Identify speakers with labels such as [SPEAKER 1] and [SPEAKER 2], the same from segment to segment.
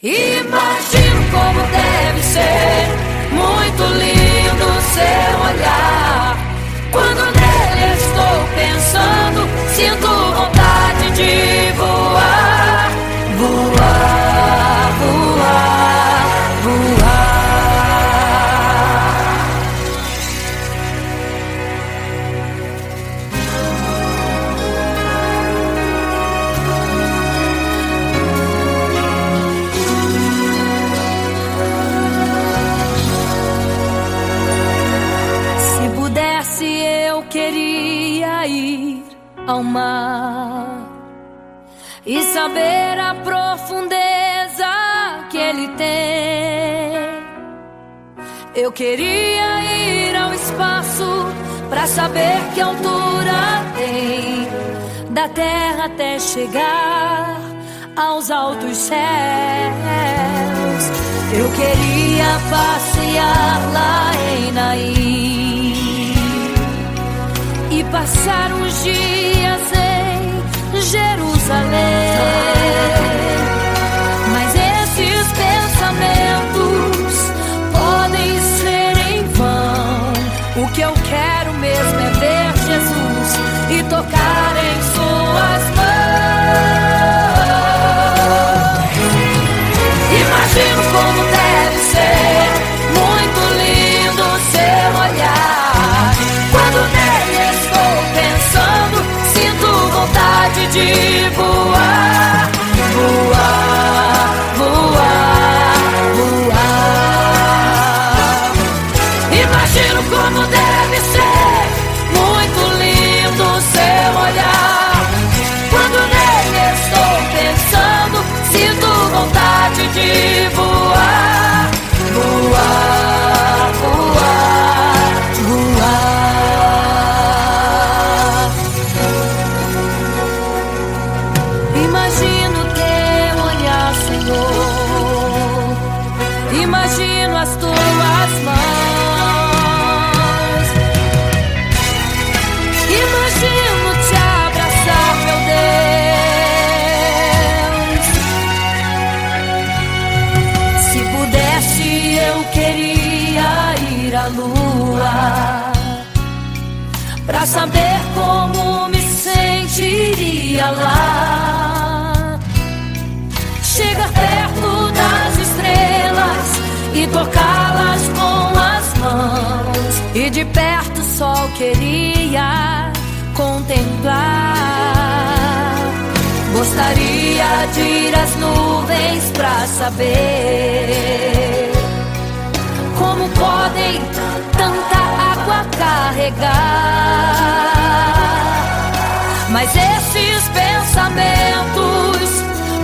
[SPEAKER 1] Imagino como deve ser muito lindo seu olhar. Quando nele estou pensando, sinto vontade de voar, voar, voar, voar. Se pudesse, eu queria ir ao mar e saber a profundeza que ele tem. Eu queria ir ao espaço pra saber que altura tem, da terra até chegar aos altos céus. Eu queria passear lá em Naim e passar uns dias em Jerusalém. Mas esses pensamentos podem ser em vão. O que eu quero mesmo é ver Jesus e tocar em suas mãos. Imagino como deve ser muito lindo seu olhar. Quando nele estou pensando, sinto vontade de voar, voar, voar, voar. Imagino como deve ser muito lindo seu olhar. Quando nele estou pensando, sinto vontade de voar, voar, voar, voar. Imagino teu olhar, Senhor. Imagino as tuas mãos. Imagino te abraçar, meu Deus. Se pudesse, eu queria ir à lua pra saber como me sentiria lá. Chegar perto das estrelas e tocá-las com as mãos, e de perto só queria contemplar. Gostaria de ir às nuvens pra saber como podem tanta água carregar. Mas esses pensamentos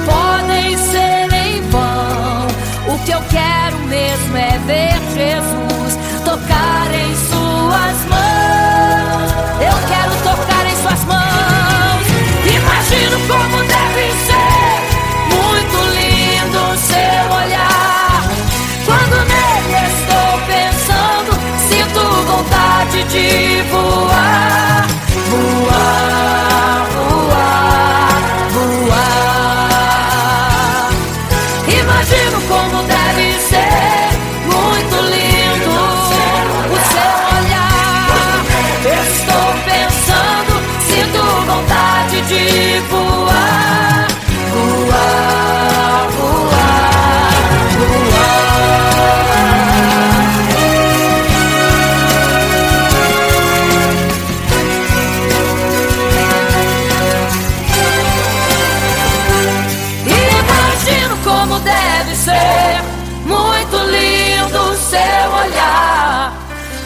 [SPEAKER 1] podem ser em vão. O que eu quero mesmo é ver Jesus tocar em suas mãos. Eu quero tocar em suas mãos. Imagino como deve ser muito lindo seu olhar. Quando nele estou pensando, sinto vontade de voar, voar, voar, voar. Imagino como deve ser muito lindo o seu olhar. Estou pensando, sinto vontade de voar, voar, voar, voar. Imagino como deve ser muito lindo o seu olhar.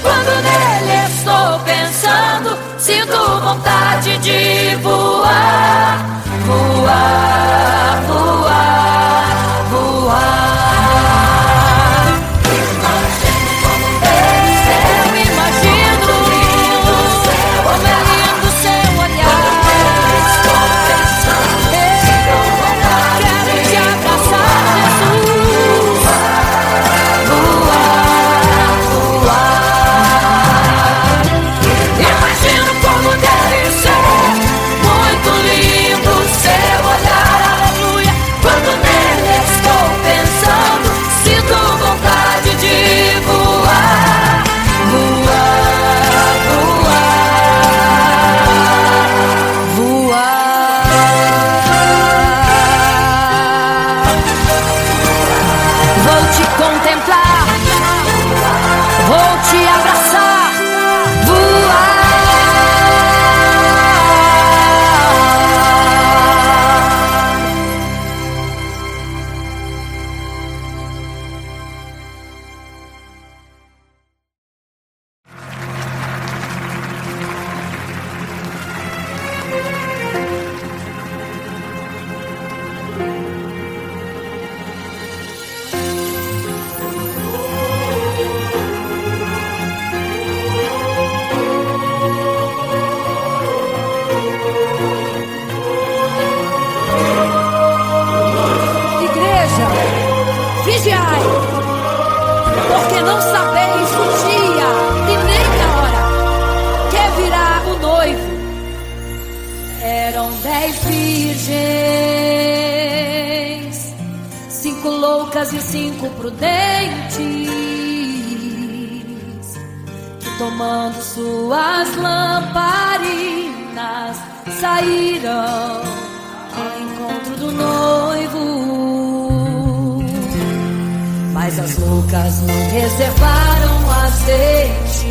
[SPEAKER 1] Quando nele estou pensando, sinto vontade de voar, voar, voar, voar. Imagino como deve ser, eu imagino como é lindo o seu olhar. Estou pensando, quero te abraçar, Jesus. Voar, voar. Imagino como deve ser muito lindo seu olhar, aleluia. Quando Vou te contemplar, vou te abraçar, voar.
[SPEAKER 2] Vigiai, porque não sabeis o dia e nem a hora que virá o noivo.
[SPEAKER 1] Eram 10 virgens, 5 loucas e 5 prudentes, que tomando suas lamparinas saíram ao encontro do noivo. Mas as loucas não reservaram azeite,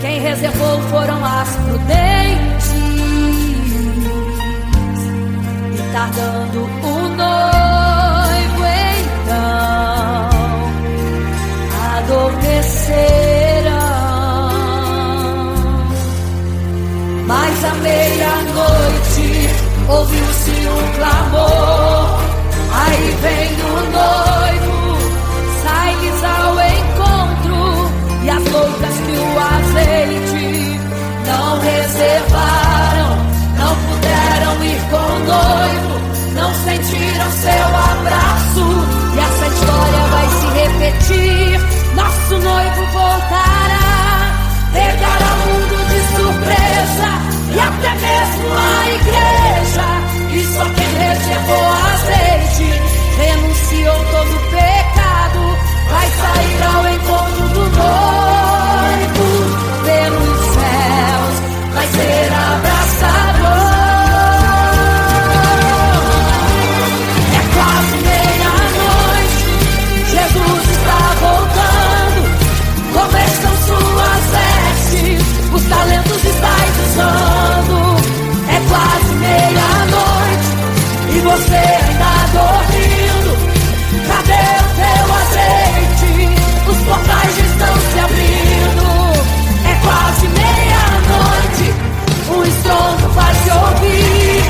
[SPEAKER 1] quem reservou foram as prudentes. E tardando o noivo então adormeceram. Mas à meia-noite ouviu-se um clamor: aí vem o noivo, sai-lhes ao encontro. E as loucas que o azeite não reservaram, não puderam ir com o noivo, não sentiram seu abraço. E essa história vai se repetir, nosso noivo voltará, pegará o mundo de surpresa e até mesmo a igreja. E só quem reservou azeite, renunciou todo o pecado, vai sair ao encontro do noivo. Pelos céus vai ser abraçador. É quase meia-noite, Jesus está voltando. Como estão suas vestes? Os talentos estáis usando. É quase meia-noite e você ainda dormindo. Cadê o teu azeite? Os portais já estão se abrindo. É quase meia-noite, o estrondo vai se ouvir.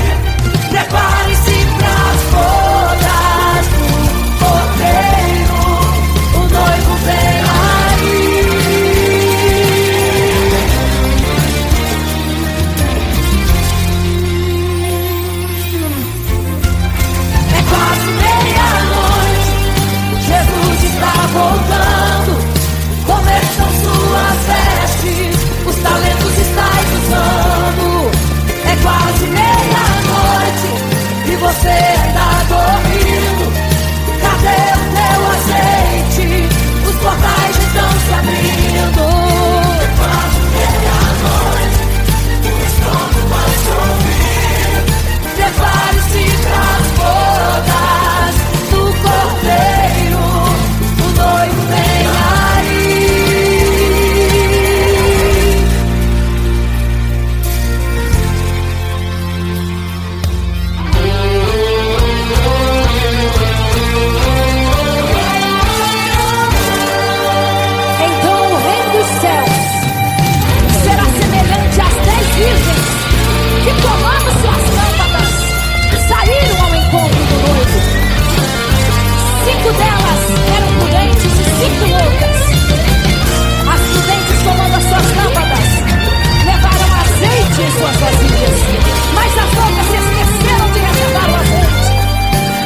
[SPEAKER 1] Prepare-se pras bodas do cordeiro, o noivo vem aí. Jesus está voltando. Como estão suas vestes? Os talentos estáis usando. É quase meia-noite e você ainda dormindo. Cadê o teu azeite? Os portais estão se abrindo. É quase meia-noite, o estrondo vai se ouvir. Prepare-se para as bodas do cordeiro, o noivo vem aí.
[SPEAKER 2] Então o reino dos céus será semelhante às 10 virgens que, tomando suas lâmpadas, saíram ao encontro do noivo. 5 delas eram prudentes e 5 loucas. As prudentes, tomando as suas lâmpadas, levaram azeite em suas vasilhas, mas as loucas se esqueceram de reservar o azeite.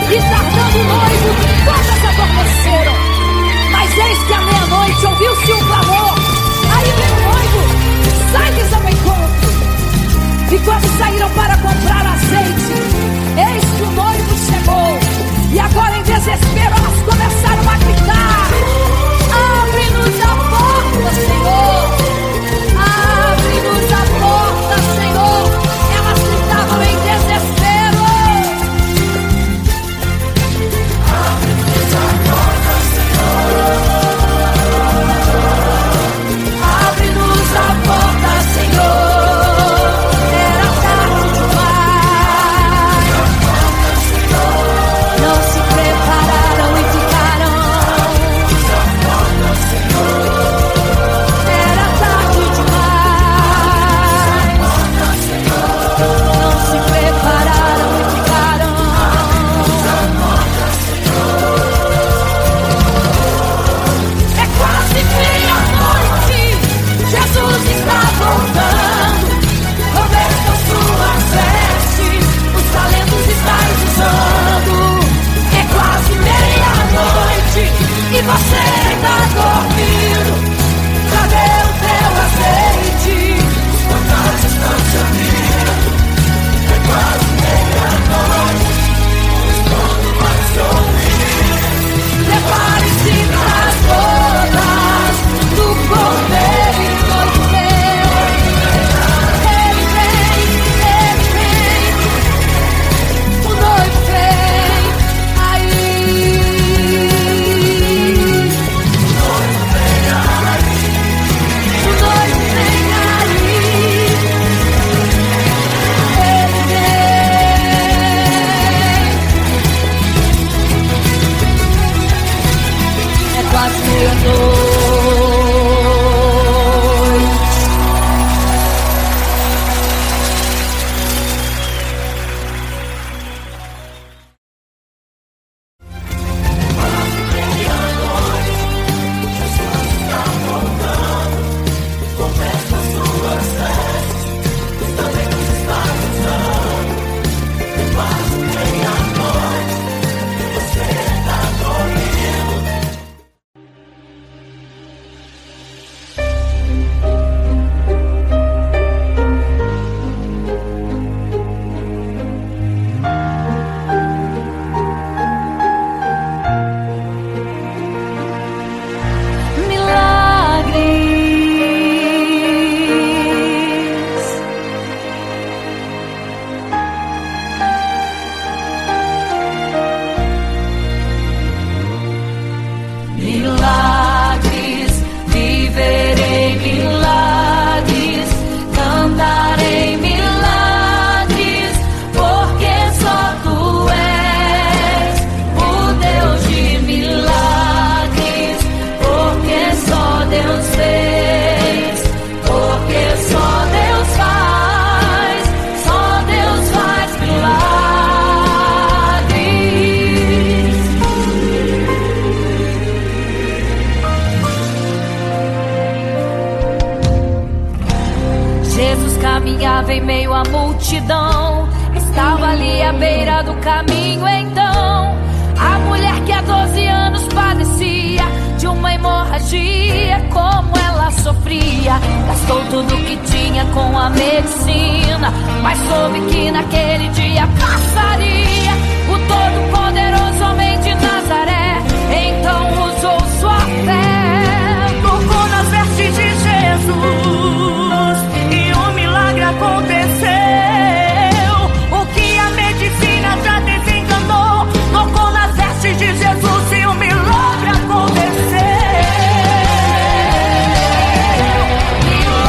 [SPEAKER 2] E tardando o noivo, todas adormeceram. Mas eis que à meia-noite ouviu-se um clamor: aí vem o noivo, sai-lhes ao encontro. E quando saíram para comprar azeite, eis que o noivo chegou. E agora, em desespero, elas começaram a gritar: abre-nos a porta, Senhor! Abre-nos a porta, Senhor! Elas gritavam em desespero. Abre-nos a porta.
[SPEAKER 1] meio à multidão. Estava ali à beira do caminho então a mulher que há 12 anos padecia de uma hemorragia. Como ela sofria, gastou tudo que tinha com a medicina, mas soube que naquele dia passaria o todo-poderoso homem de Nazaré. Então usou sua fé,
[SPEAKER 3] tocou nas vestes de Jesus e um milagre aconteceu. O que a medicina já desenganou, tocou nas vestes de Jesus e um milagre aconteceu.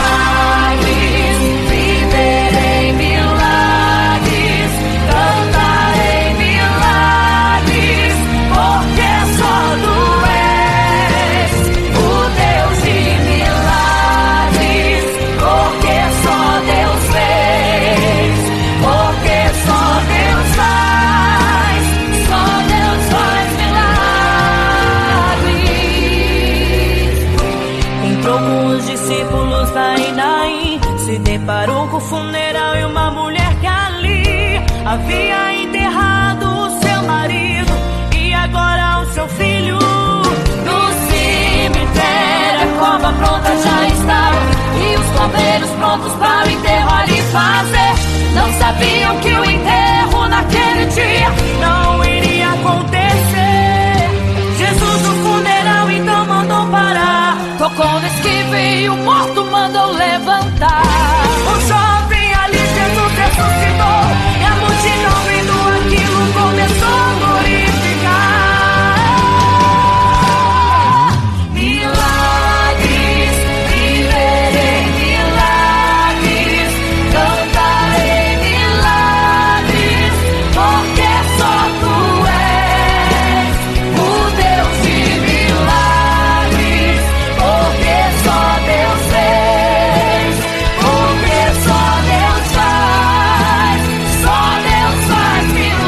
[SPEAKER 3] Milagres, viverei milagres, cantarei milagres, porque só tu és o Deus de milagres, porque só Deus fez, porque só Deus faz milagres. Entrou com os discípulos lá em Naim, se deparou com o funeral e uma mulher que ali havia enterrado o seu marido e agora o seu filho. No cemitério a cova pronta já estava e os bombeiros prontos para o enterro ali fazer. Não sabiam que o enterro naquele dia não iria acontecer. Jesus no funeral então mandou parar,
[SPEAKER 1] tocou no esquive e o morto mandou levantar.
[SPEAKER 3] o jovem ali Jesus ressuscitou e a multidão vendo aquilo começou a glorificar. Milagres, viverei milagres, cantarei milagres, porque só tu és o Deus de milagres, porque só Deus fez, porque só Deus faz milagres.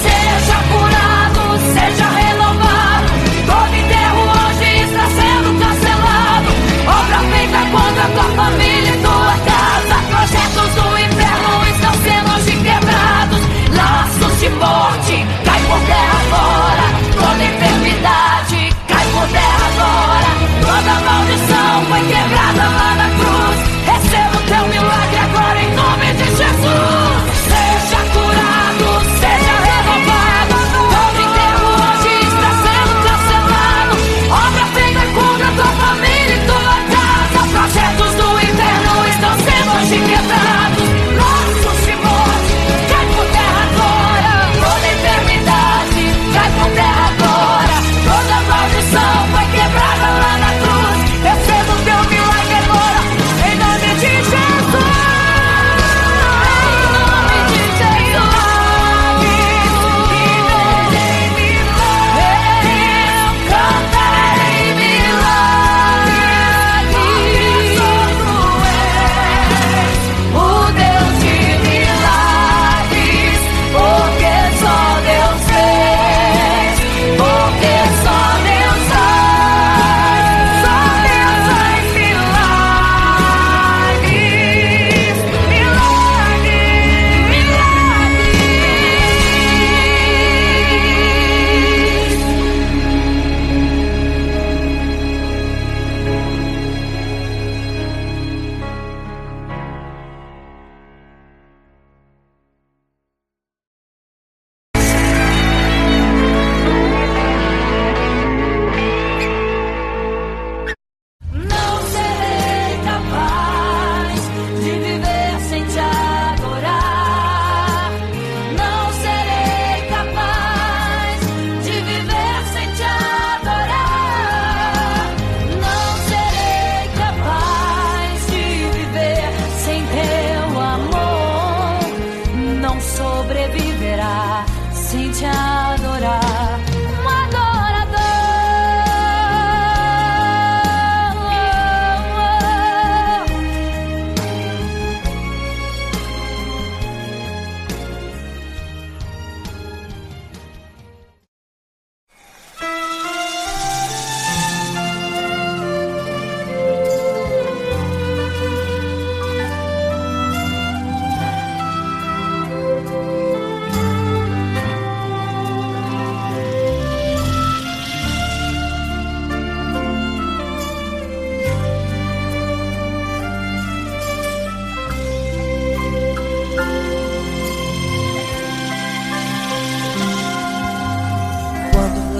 [SPEAKER 3] Seja curado, seja renovado, todo enterro hoje está sendo cancelado. Obra feita contra a tua família e tua casa, projetos do inferno estão sendo hoje quebrados. Laços de morte cai por terra agora, toda enfermidade cai por terra agora, toda maldição foi quebrada lá na cruz. Receba o teu milagre agora em nome de Jesus. Seja curado, seja renovado, todo enterro hoje está sendo cancelado. Obra feita contra a tua família e tua casa, projetos do inferno estão sendo hoje quebrados. Laços de morte cai por terra agora, toda enfermidade cai por terra agora, toda maldição foi quebrada lá na cruz. Receba o teu milagre agora em nome de Jesus.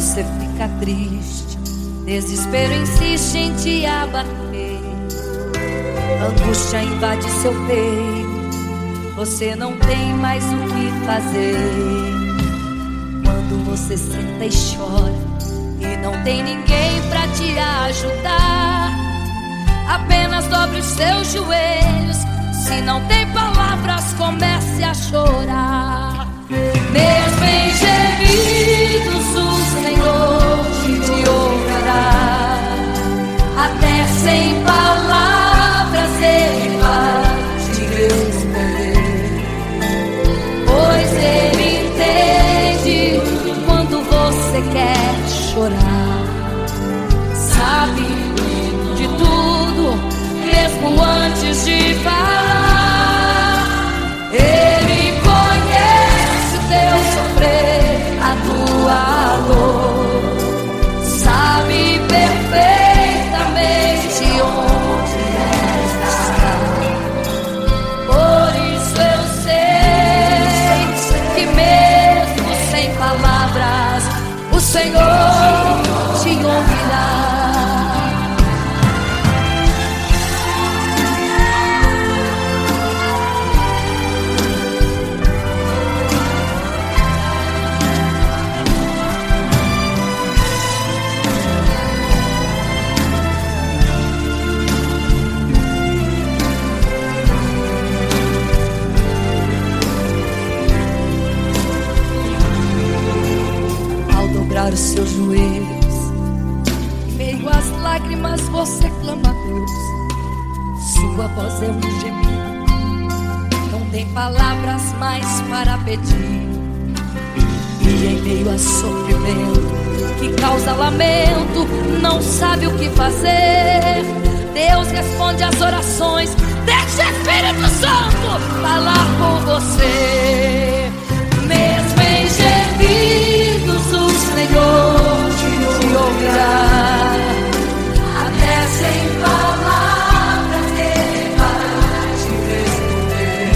[SPEAKER 1] você fica triste, desespero insiste em te abater, angústia invade seu peito, você não tem mais o que fazer. Quando você senta e chora e não tem ninguém pra te ajudar, apenas dobre os seus joelhos. Se não tem palavras, comece a chorar. Mesmo em gemidos, o Senhor te ouvirá. Até sem palavras Ele vai te responder, pois Ele entende quando você quer chorar. Sabe de tudo, mesmo antes de falar. Ele conhece o teu sofrer, a tua dor, sabe perfeitamente onde está. Por isso eu sei que mesmo sem palavras o Senhor te ouvirá. Os seus joelhos, em meio às lágrimas você clama a Deus. Sua voz é um gemido, não tem palavras mais para pedir. E em meio a sofrimento que causa lamento, não sabe o que fazer. Deus responde às orações, deixa o Espírito Santo falar com você. Mesmo em gemidos o Senhor te ouvirá. Até sem palavras Ele vai te responder,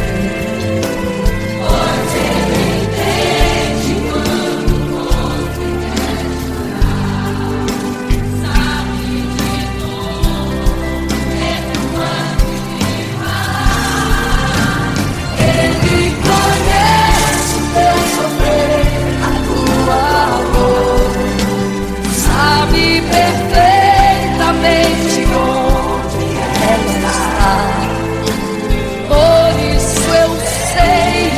[SPEAKER 1] pois Ele entende quando você quer chorar. Sabe de tudo, mesmo antes de falar. Ele conhece o teu sofrer, sabe perfeitamente onde ela está. Por isso eu sei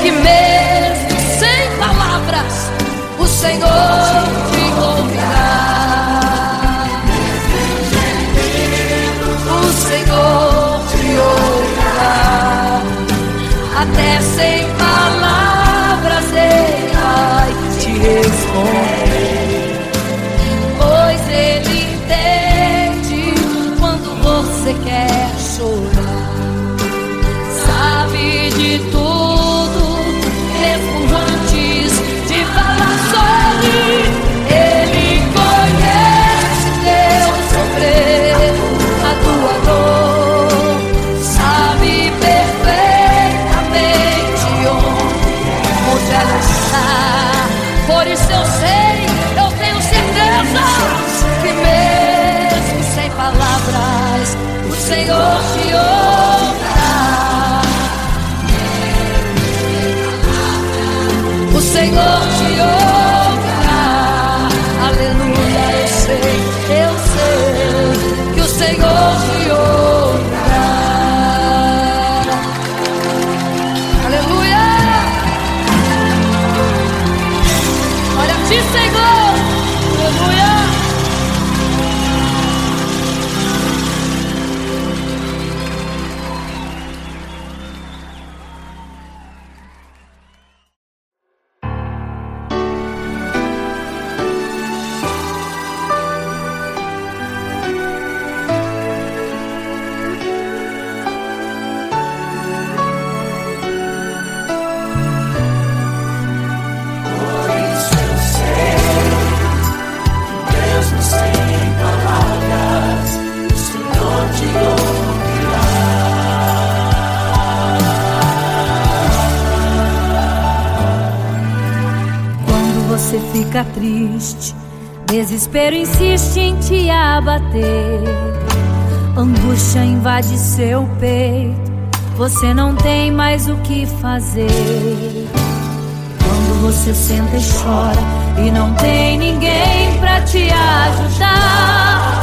[SPEAKER 1] que mesmo sem palavras o Senhor te ouvirá. O Senhor te ouvirá. Até sem palavras Ele vai te responder, pois Ele entende quando você quer chorar. Sabe de tudo, mesmo antes de falar sobre. Ele conhece teu sofrer, a tua dor, sabe perfeitamente onde ela está. Por isso eu sei, eu tenho certeza que mesmo sem palavras o Senhor te ouvirá. O Senhor te ouvirá. Aleluia, eu sei que o Senhor te ouvirá. Aleluia. Olha a ti, Senhor. Aleluia. você fica triste, desespero insiste em te abater, angústia invade seu peito, você não tem mais o que fazer. Quando você senta e chora e não tem ninguém pra te ajudar,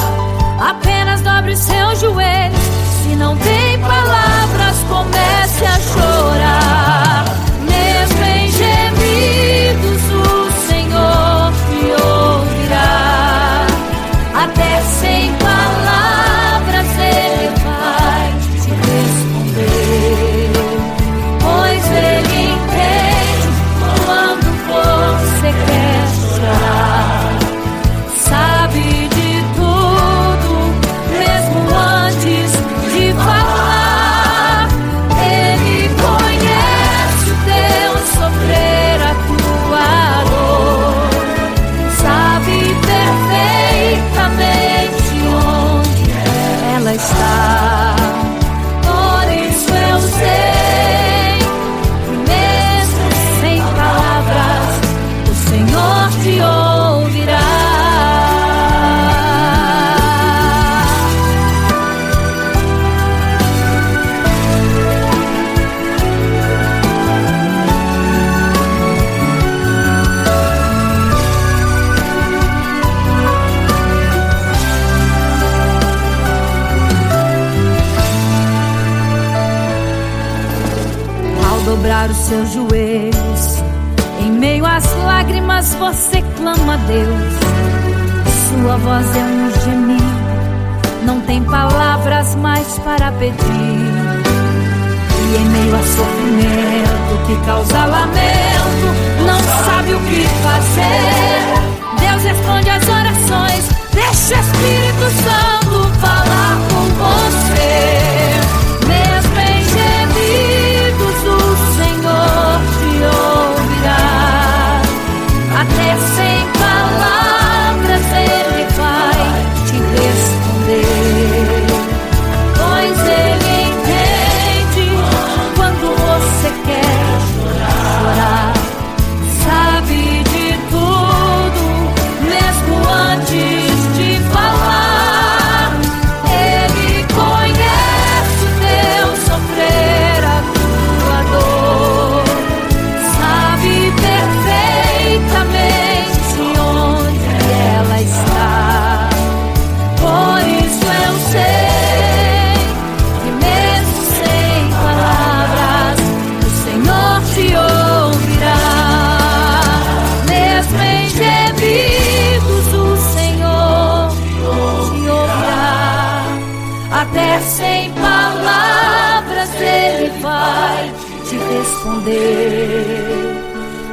[SPEAKER 1] apenas dobre os seus joelhos. Se não tem palavras, comece a chorar. Mesmo em gemidos, o Senhor te ouvirá. Até sem palavras Ele vai te responder, pois Ele entende quando você quer chorar. Sabe de tudo, mesmo antes de falar. Ele conhece o teu sofrer, a tua dor. Sabe perfeitamente onde ela está. Por isso eu sei que mesmo sem palavras o Senhor te ouvirá. Ao dobrar os seus joelhos, em meio às lágrimas você clama a Deus. Sua voz é um gemido, não tem palavras mais para pedir. E em meio a sofrimento que causa lamento, não sabe o que fazer. Deus responde às orações, deixa o Espírito Santo falar com você. Mesmo em gemidos o Senhor te ouvirá. Até sem palavras Ele vai te responder, pois Ele entende quando você quer chorar. Sabe de tudo, mesmo antes de falar. Ele conhece o teu sofrer, a tua dor. Sabe perfeitamente onde ela está. Por isso eu sei que mesmo sem palavras o Senhor te ouvirá. Mesmo em gemidos o Senhor te ouvirá. Até sem palavras Ele vai te responder,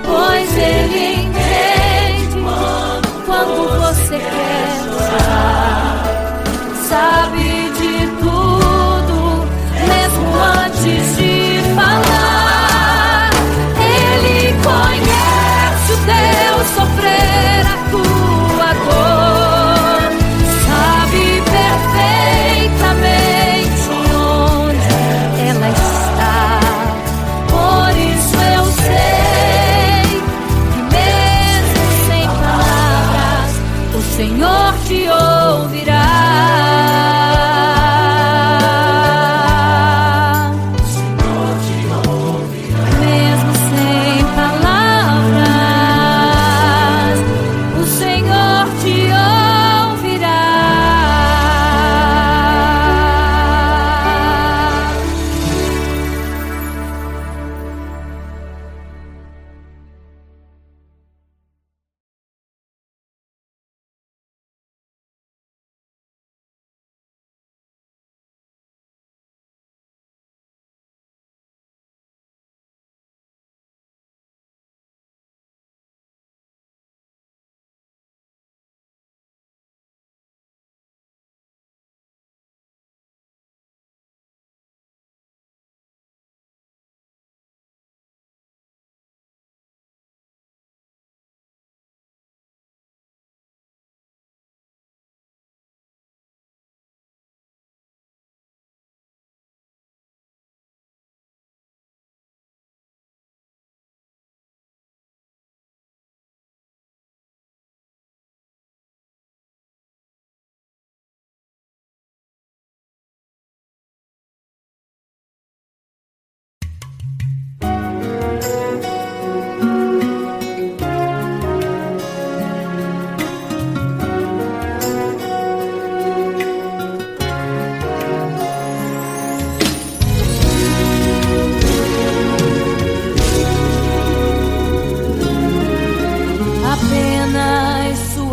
[SPEAKER 1] pois Ele entende quando você quer chorar. Sabe de tudo, mesmo antes de falar. Ele conhece o teu sofrer, a tua dor. Sabe perfeitamente onde ela está. Por isso eu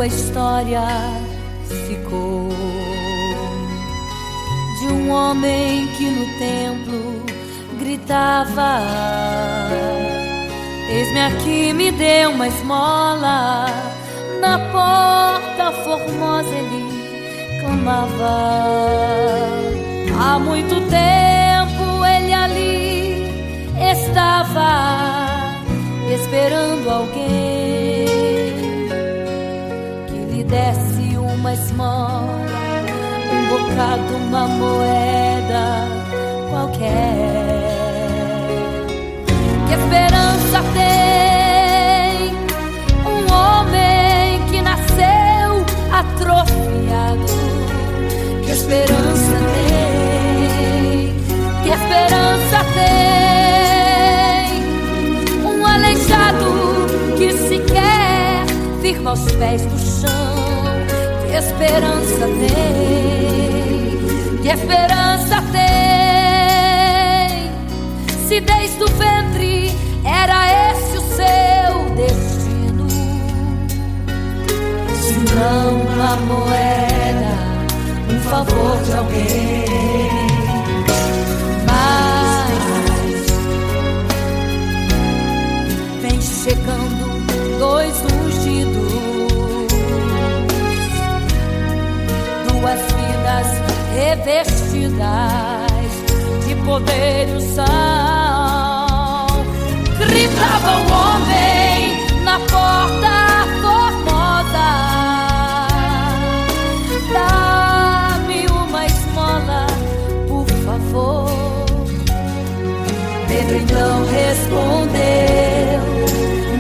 [SPEAKER 1] sua história ficou de um homem que no templo gritava: eis-me aqui, me dê uma esmola. Na porta formosa ele clamava. Há muito tempo ele ali estava esperando alguém que lhe desse uma esmola, um bocado, uma moeda qualquer. Que esperança tem um homem que nasceu atrofiado? Que esperança tem? Que esperança tem um aleijado que sequer firma os pés no chão? Que esperança tem? Que esperança tem? Se desde o ventre era esse o seu destino, se não uma moeda, um favor de alguém. Mas vem chegando dois ungidos, duas vidas revestidas de poder e unção. Gritava o homem na porta formosa: dá-me uma esmola, por favor. Pedro então respondeu: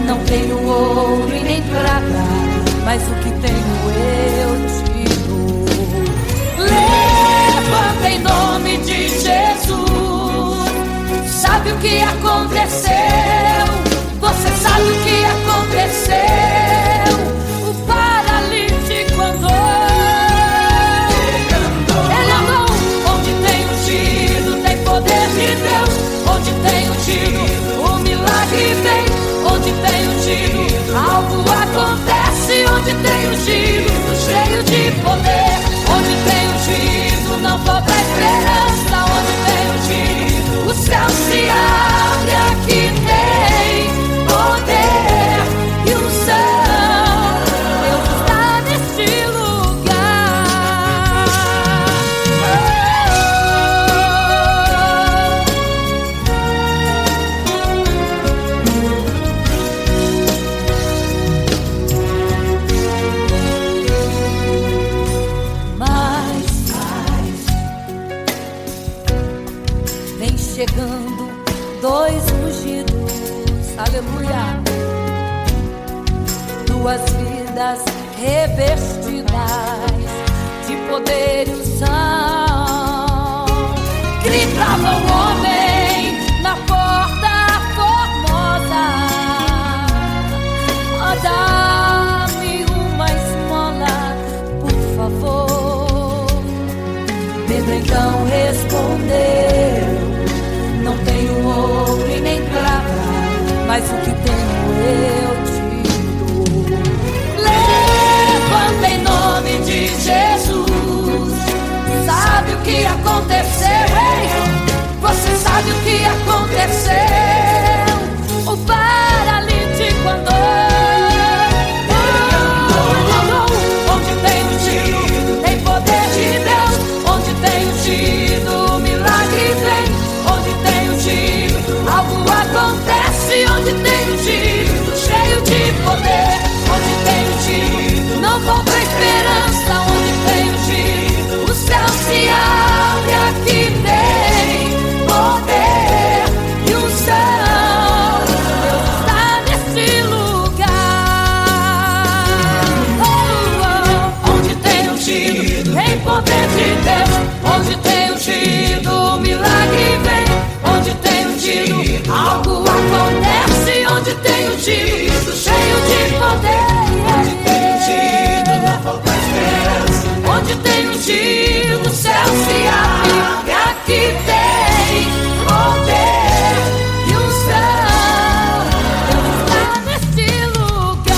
[SPEAKER 1] não tenho ouro e nem prata, mas o que tenho eu te dou. Levanta em nome de Jesus. Sabe o que aconteceu? Você sabe o que aconteceu? O paralítico andou. Ele andou. Onde tem ungido, tem poder de Deus. Onde tem ungido, o milagre vem. Onde tem ungido, algo acontece. Onde tem ungido, cheio de poder. Onde tem ungido, não falta esperança. Onde tem ungido, o céu se abre. Aqui tem poder e unção. Deus está neste lugar. Mas vem chegando dois ungidos, aleluia, duas vidas revestidas de poder e unção. Gritava o homem na porta formosa: oh, dá-me uma esmola, por favor. Pedro então respondeu: não tenho ouro e nem prata, mas o que tenho eu te dou. Levanta em nome de Jesus. Sabe o que aconteceu? Ei, você sabe o que aconteceu? O paralítico andou. Onde tem ungido, tem poder de Deus. Onde tem ungido, o milagre vem. Onde tem ungido, algo acontece. Onde tem ungido, cheio de poder. Onde tem ungido, não falta esperança. Onde tem ungido, o céu se abre. Aqui tem poder e unção. Deus está nesse lugar. Oh, oh. Onde tem ungido, tem poder de Deus. Onde tem ungido, o milagre vem. Onde tem ungido, algo acontece. Onde tem ungido, cheio de poder. Onde tem ungido, não falta esperança. Onde tem ungido, o céu se abre. Aqui tem poder e unção. Deus está neste lugar.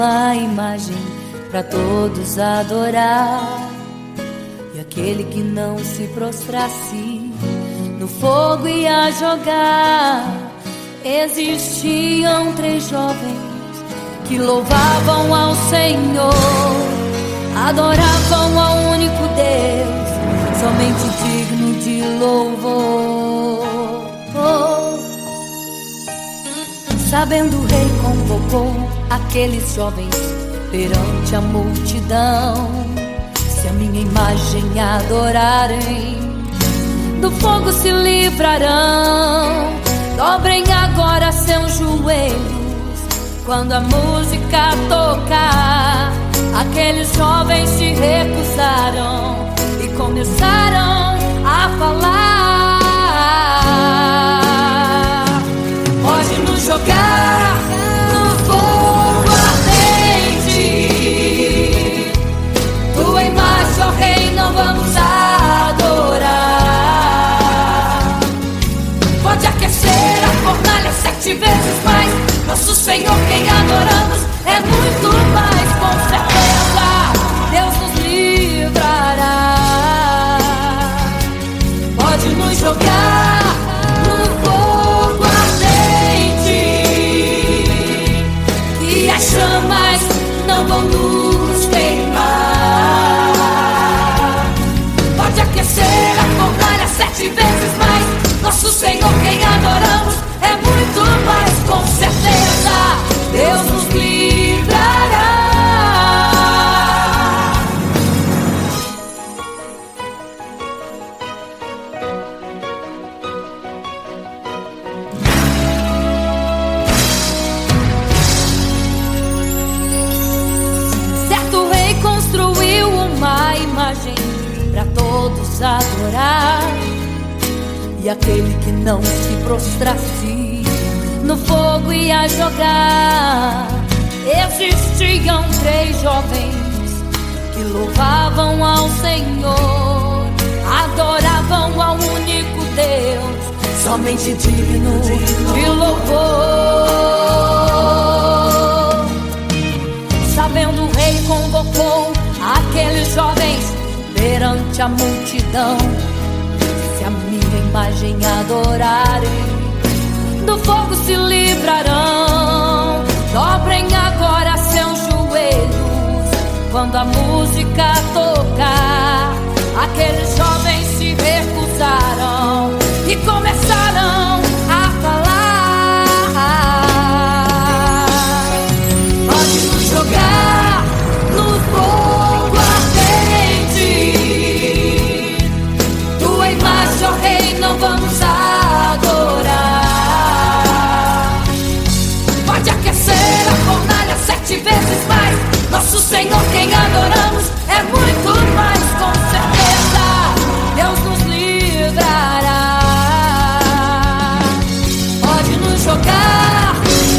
[SPEAKER 1] uma imagem para todos adorar. E aquele que não se prostrasse no fogo ia jogar. Existiam 3 jovens que louvavam ao Senhor, adoravam ao único Deus, somente digno de louvor. Sabendo o rei convocou aqueles jovens perante a multidão. Se a minha imagem adorarem, do fogo se livrarão. Dobrem agora seus joelhos quando a música tocar. Aqueles jovens se recusaram e começaram a falar: pode nos jogar no fogo ardente, tua imagem, ó Rei, não vamos adorar. Pode aquecer a fornalha 7 vezes mais, nosso Senhor quem adoramos é muito mais, com certeza Deus nos livrará. Pode nos jogar no fogo ardente, e as chamas não vão nos queimar. Pode aquecer a fornalha 7 vezes mais, nosso Senhor quem adoramos é muito mais, com certeza Deus nos livrará. Certo rei construiu uma imagem para todos adorar. E aquele que não se prostrasse no fogo ia jogar. Existiam 3 jovens que louvavam ao Senhor, adoravam ao único Deus, somente digno de louvor. Sabendo o rei convocou aqueles jovens perante a multidão. Se a minha imagem adorarem, do fogo se livrarão. Dobrem agora seus joelhos quando a música tocar. Aqueles jovens se recusaram e começaram a falar: pode nos jogar no fogo ardente, tua imagem, ó Rei, não vamos adorar. Pode aquecer a fornalha 7 vezes mais, nosso Senhor quem adoramos é muito mais, com certeza Deus nos livrará. Pode nos jogar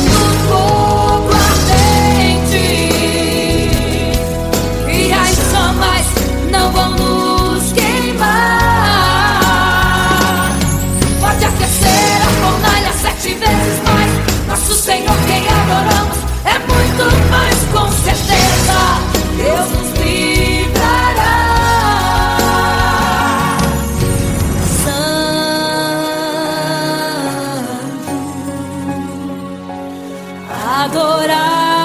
[SPEAKER 1] no fogo ardente, e as chamas não vão nos queimar. Pode aquecer a fornalha 7 vezes mais, nosso Senhor quem adoramos é muito mais, com certeza Deus nos livrará. Adorado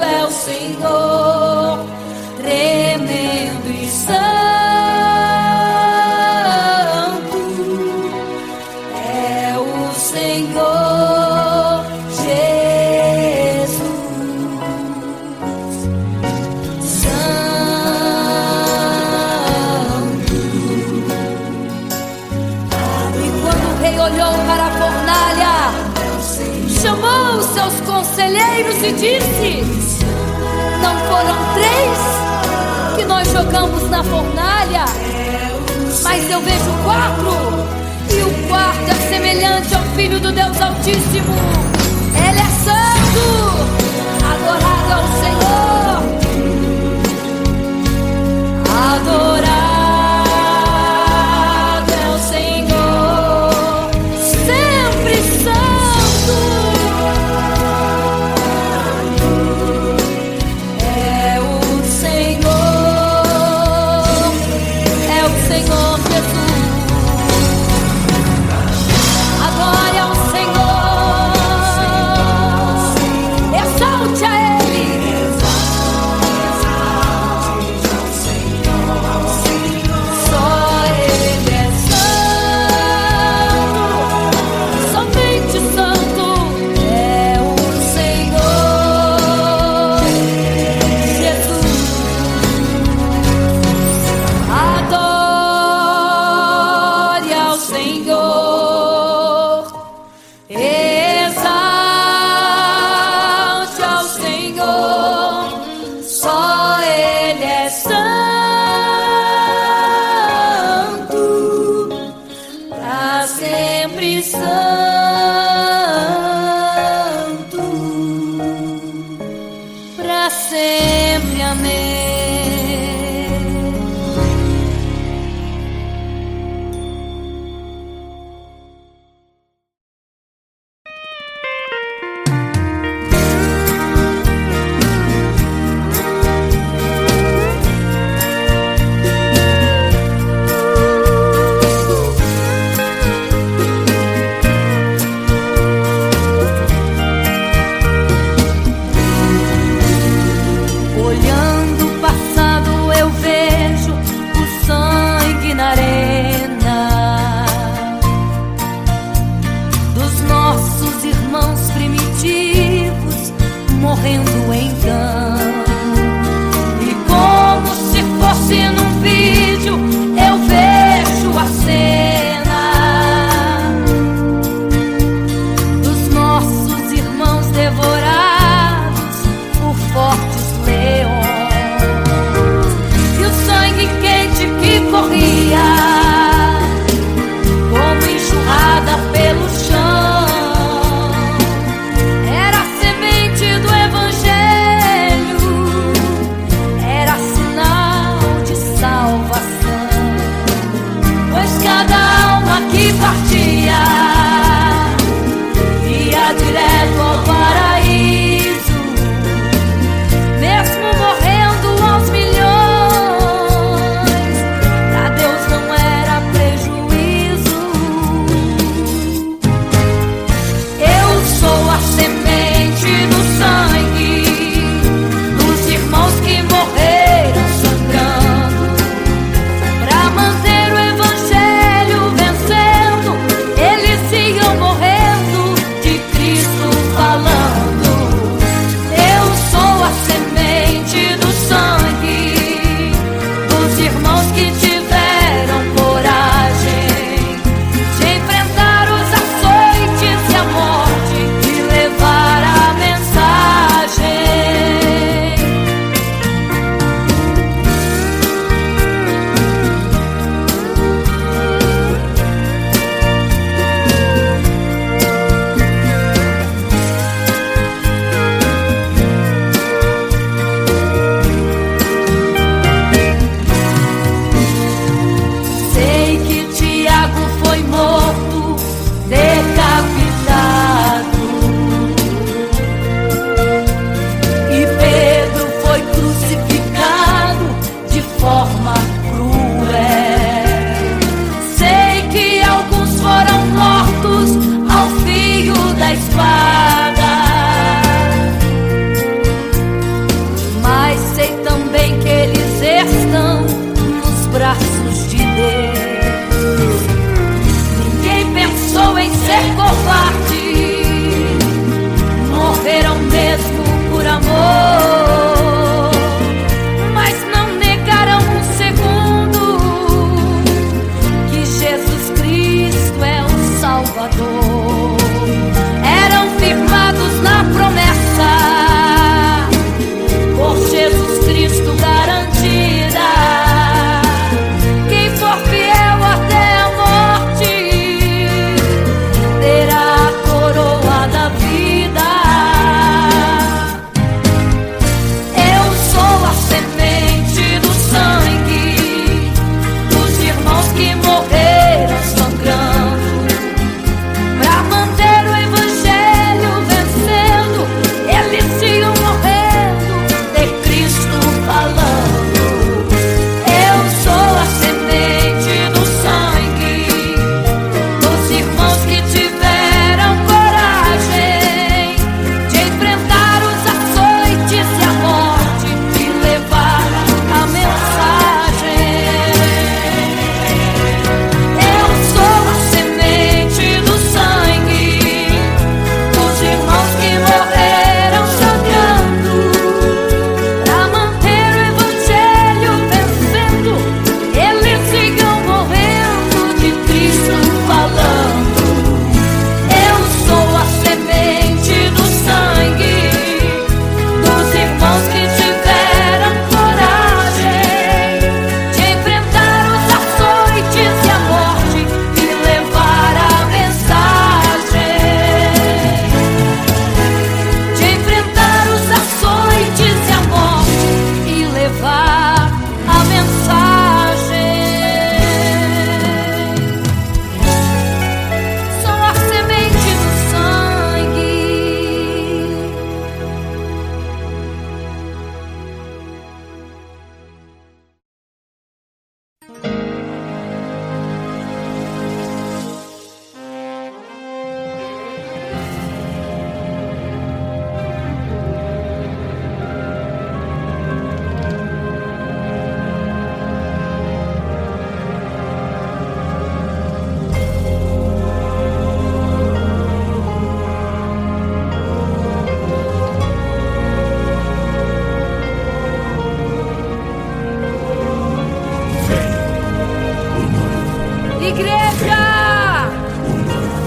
[SPEAKER 1] é o Senhor, tremendo e santo é o Senhor Jesus. Santo. E quando o rei olhou para a fornalha, chamou os seus conselheiros e disse: não foram 3 que nós jogamos na fornalha, mas eu vejo 4, e o quarto é semelhante ao Filho do Deus Altíssimo. Ele é santo, adorado ao Senhor, adorado é o Senhor, sempre santo. sempre santo, pra sempre, amém.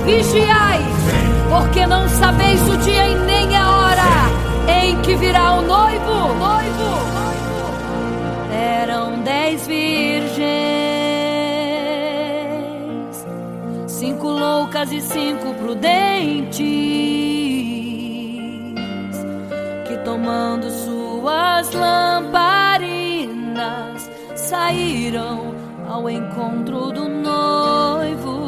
[SPEAKER 1] Vigiai, porque não sabeis o dia e nem a hora em que virá o noivo. Eram 10 virgens, 5 loucas e 5 prudentes, que tomando suas lamparinas saíram ao encontro do noivo.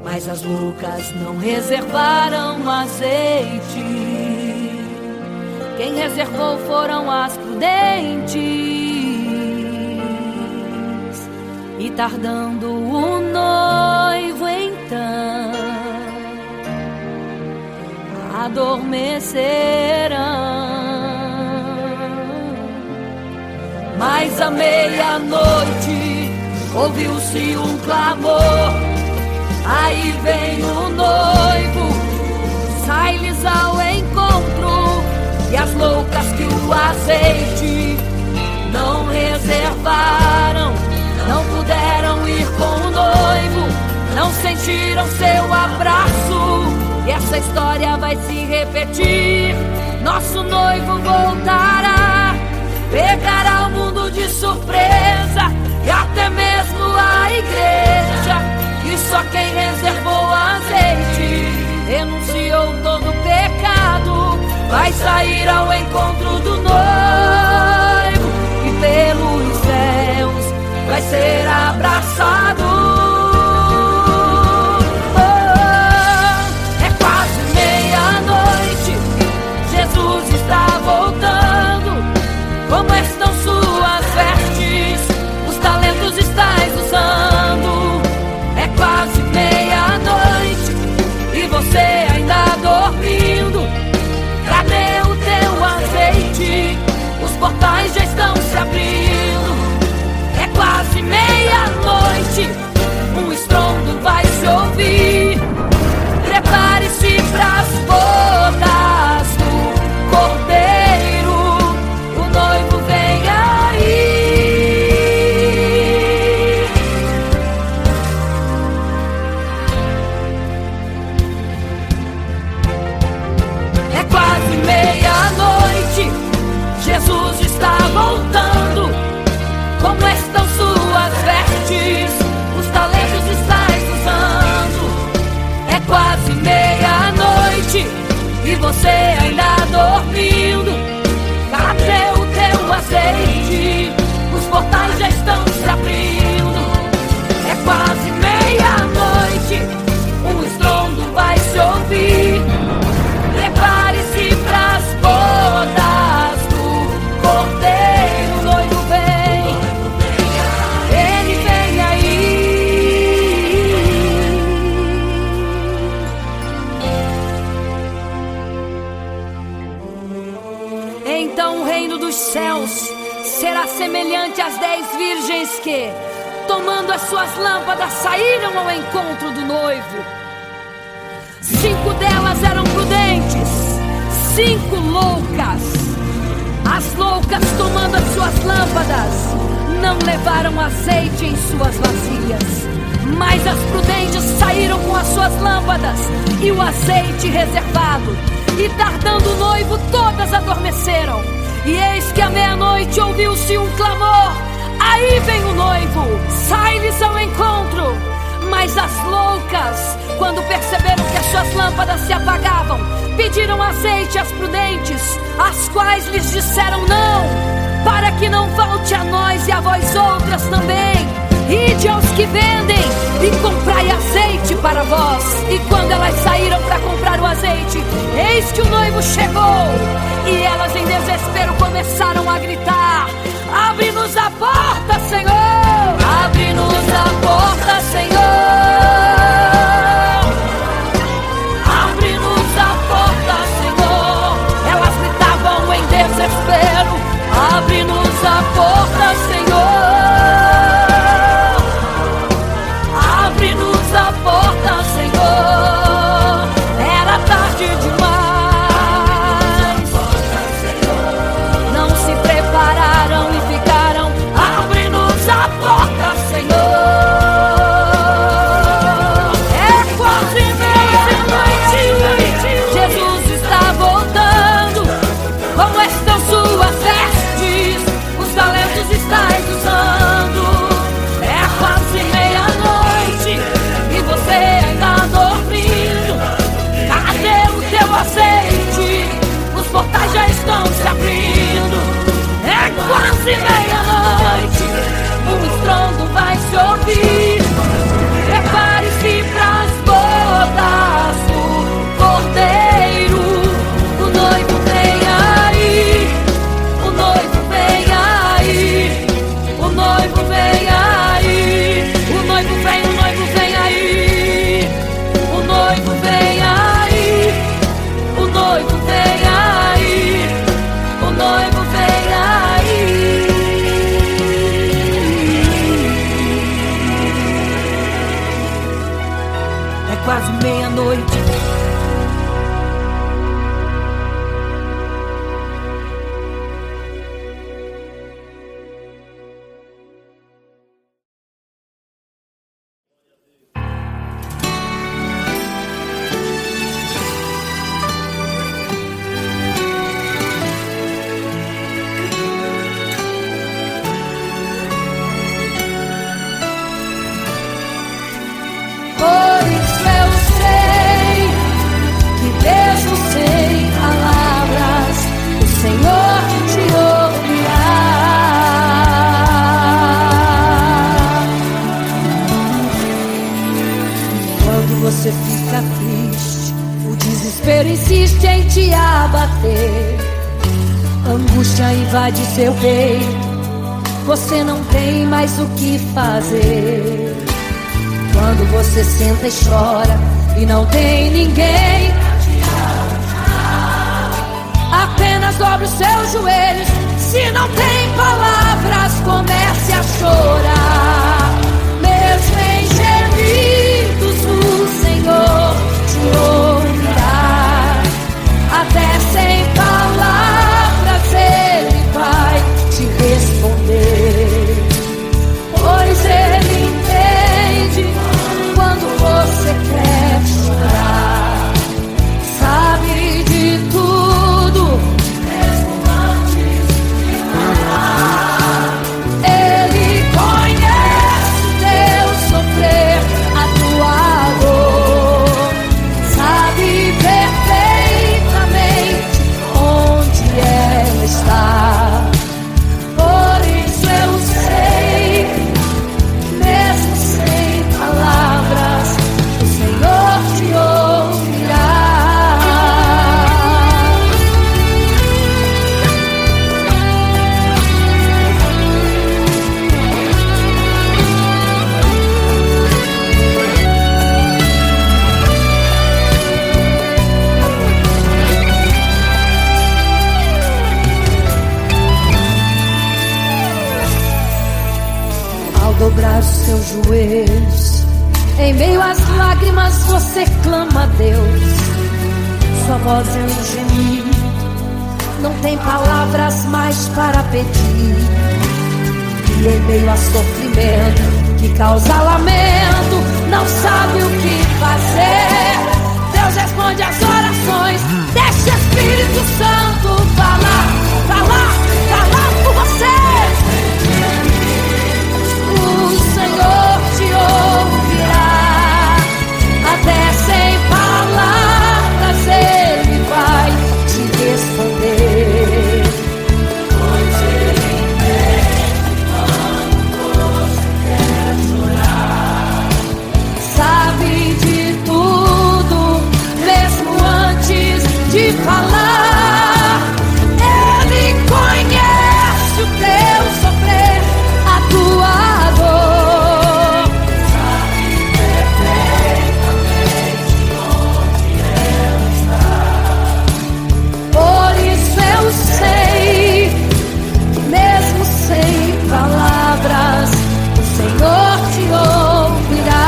[SPEAKER 1] Mas as loucas não reservaram azeite. Quem reservou foram as prudentes. E tardando o noivo então, adormecerão. Mas à meia-noite ouviu-se um clamor. Aí vem o noivo, sai-lhes ao encontro. E as loucas que o azeite não reservaram, não puderam ir com o noivo, não sentiram seu abraço. E essa história vai se repetir. Nosso noivo voltará, pegará o mundo de surpresa, e até mesmo a igreja. E só quem reservou azeite, renunciou todo pecado, vai sair ao encontro do noivo, e pelos céus vai ser abraçado. É quase meia-noite, Jesus está voltando. Como estão suas vestes? Os talentos estais usando. É quase meia-noite e você ainda dormindo. Cadê o teu azeite? Os portais já estão se abrindo. É quase meia-noite, um estrondo vai se ouvir. Prepare-se pras bodas do Cordeiro, o noivo vem aí. É quase meia-noite, Jesus está voltando. Como estão suas vestes? Os talentos estais usando. É quase meia-noite e você ainda dormindo. Cadê o teu azeite? Os portais já estão se abrindo. É quase meia-noite, um estrondo vai se ouvir. Prepare-se pras bodas do Cordeiro, o noivo vem, ele vem aí. Então o reino dos céus será semelhante às 10 virgens que, tomando as suas lâmpadas, saíram ao encontro do noivo. 5 delas eram prudentes, 5 loucas. As loucas, tomando as suas lâmpadas, não levaram azeite em suas vasilhas. Mas as prudentes saíram com as suas lâmpadas e o azeite reservado. E tardando o noivo, todas adormeceram. E eis que à meia-noite ouviu-se um clamor. Aí vem o noivo, sai-lhes ao encontro. Mas as loucas, quando perceberam que as suas lâmpadas se apagavam, pediram azeite às prudentes, as quais lhes disseram não, para que não falte a nós e a vós outras também. Ide aos que vendem e comprai azeite para vós. E quando elas saíram para comprar o azeite, eis que o noivo chegou. E elas em desespero começaram a gritar: abre-nos a porta, Senhor! Abre-nos a porta, Senhor! Abre-nos a porta, Senhor! Elas gritavam em desespero: abre-nos a porta, Senhor! Abre-nos a porta, Senhor! Era tarde demais. Não se prepararam e ficaram: abre-nos a porta! quase meia-noite.
[SPEAKER 2] Você fica triste, o desespero insiste em te abater. Angústia invade seu peito, você não tem mais o que fazer. Quando você senta e chora e não tem ninguém, apenas dobre os seus joelhos. Se não tem palavras, comece a chorar. Mesmo em gemidos, o Senhor te ouvirá. Até sem palavras Ele vai te responder, pois Ele entende quando você quer chorar. Sabe de tudo, mesmo antes de falar. Ele conhece teu sofrer, a tua dor. Sabe perfeitamente onde ela está. Por isso eu sei, mesmo sem palavras, o Senhor te ouvirá. Ao dobrar os seus joelhos, em meio às lágrimas você clama a Deus. Sua voz é um gemido, não tem palavras mais para pedir. E em meio a sofrimento que causa lamento, não sabe o que fazer. Deus responde às orações, deixa o Espírito Santo falar, falar, falar por você. O Senhor te ouvirá, até sem palavras Ele vai te responder, pois Ele entende quando você quer chorar. Sabe de tudo, mesmo antes de falar. Ele conhece o teu sofrer, a tua dor. Sabe perfeitamente onde ela está. Por isso eu sei, mesmo sem palavras, o Senhor te ouvirá.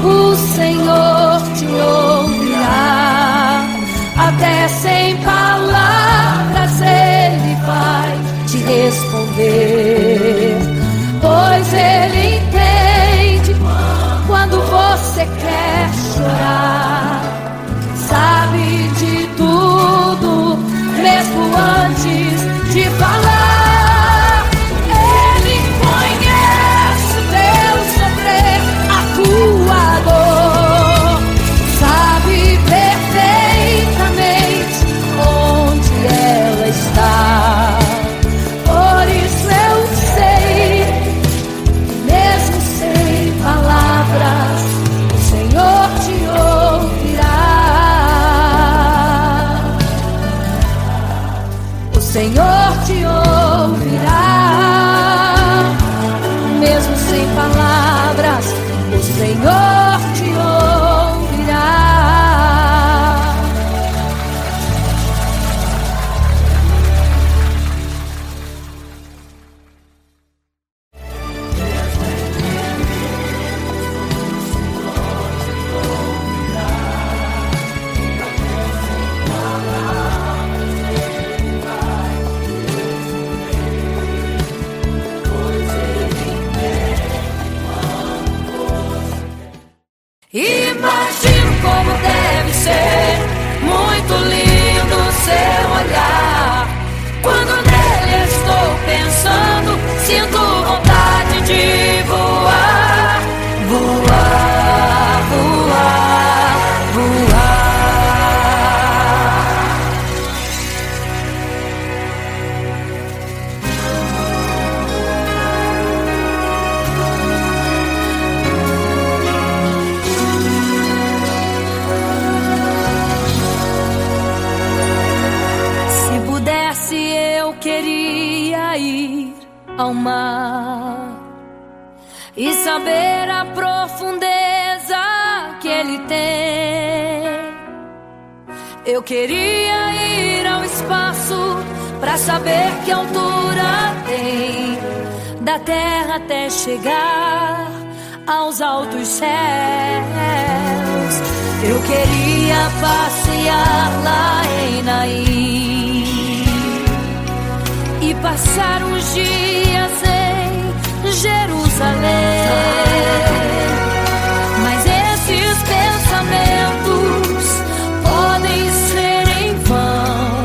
[SPEAKER 2] O Senhor te ouvirá, até sem palavras Ele vai te responder, pois Ele entende quando você quer chorar. Sabe de tudo, mesmo antes de falar. Ele conhece o teu sofrer, a tua dor. Sabe perfeitamente onde ela está. Por isso eu sei,
[SPEAKER 1] Imagino como deve ser muito lindo seu olhar. Quando nele estou pensando, sinto vontade de voar, voar, voar, voar. Se pudesse, eu queria ir ao mar e saber a profundeza que ele tem. Eu queria ir ao espaço pra saber que altura tem, da terra até chegar aos altos céus. Eu queria passear lá em Naim e passar uns dias em Jerusalém. Mas esses pensamentos podem ser em vão.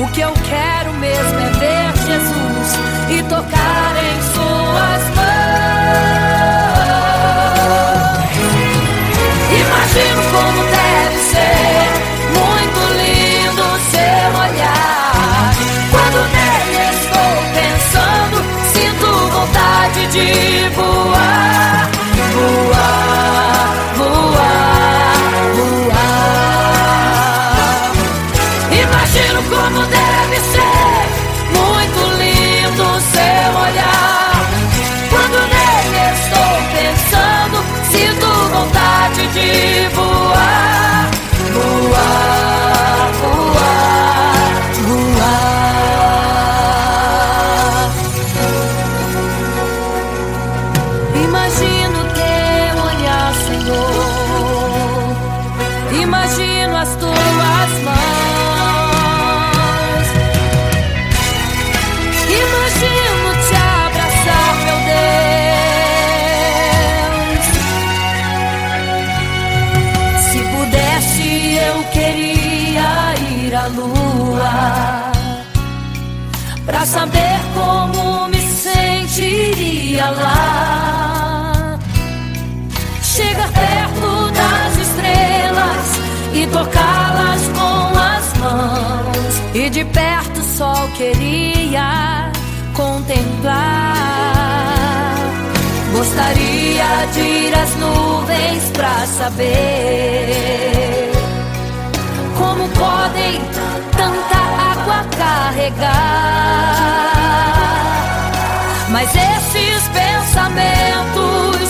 [SPEAKER 1] O que eu quero mesmo é ver Jesus e tocar em suas mãos. Imagino como deve ser muito lindo seu olhar. Quando nele estou pensando, sinto vontade de voar, voar, voar, voar. Imagino como deve ser muito lindo seu olhar. Quando nele estou pensando, sinto vontade de voar, voar, voar, voar. Imagino teu olhar, Senhor. Imagino as tuas mãos. Imagino te abraçar, meu Deus. Se pudesse, eu queria ir à lua pra saber como me sentiria lá. Chegar perto das estrelas e tocá-las com as mãos, e de perto só queria contemplar. Gostaria de ir às nuvens pra saber como podem tanta água carregar. Mas esses pensamentos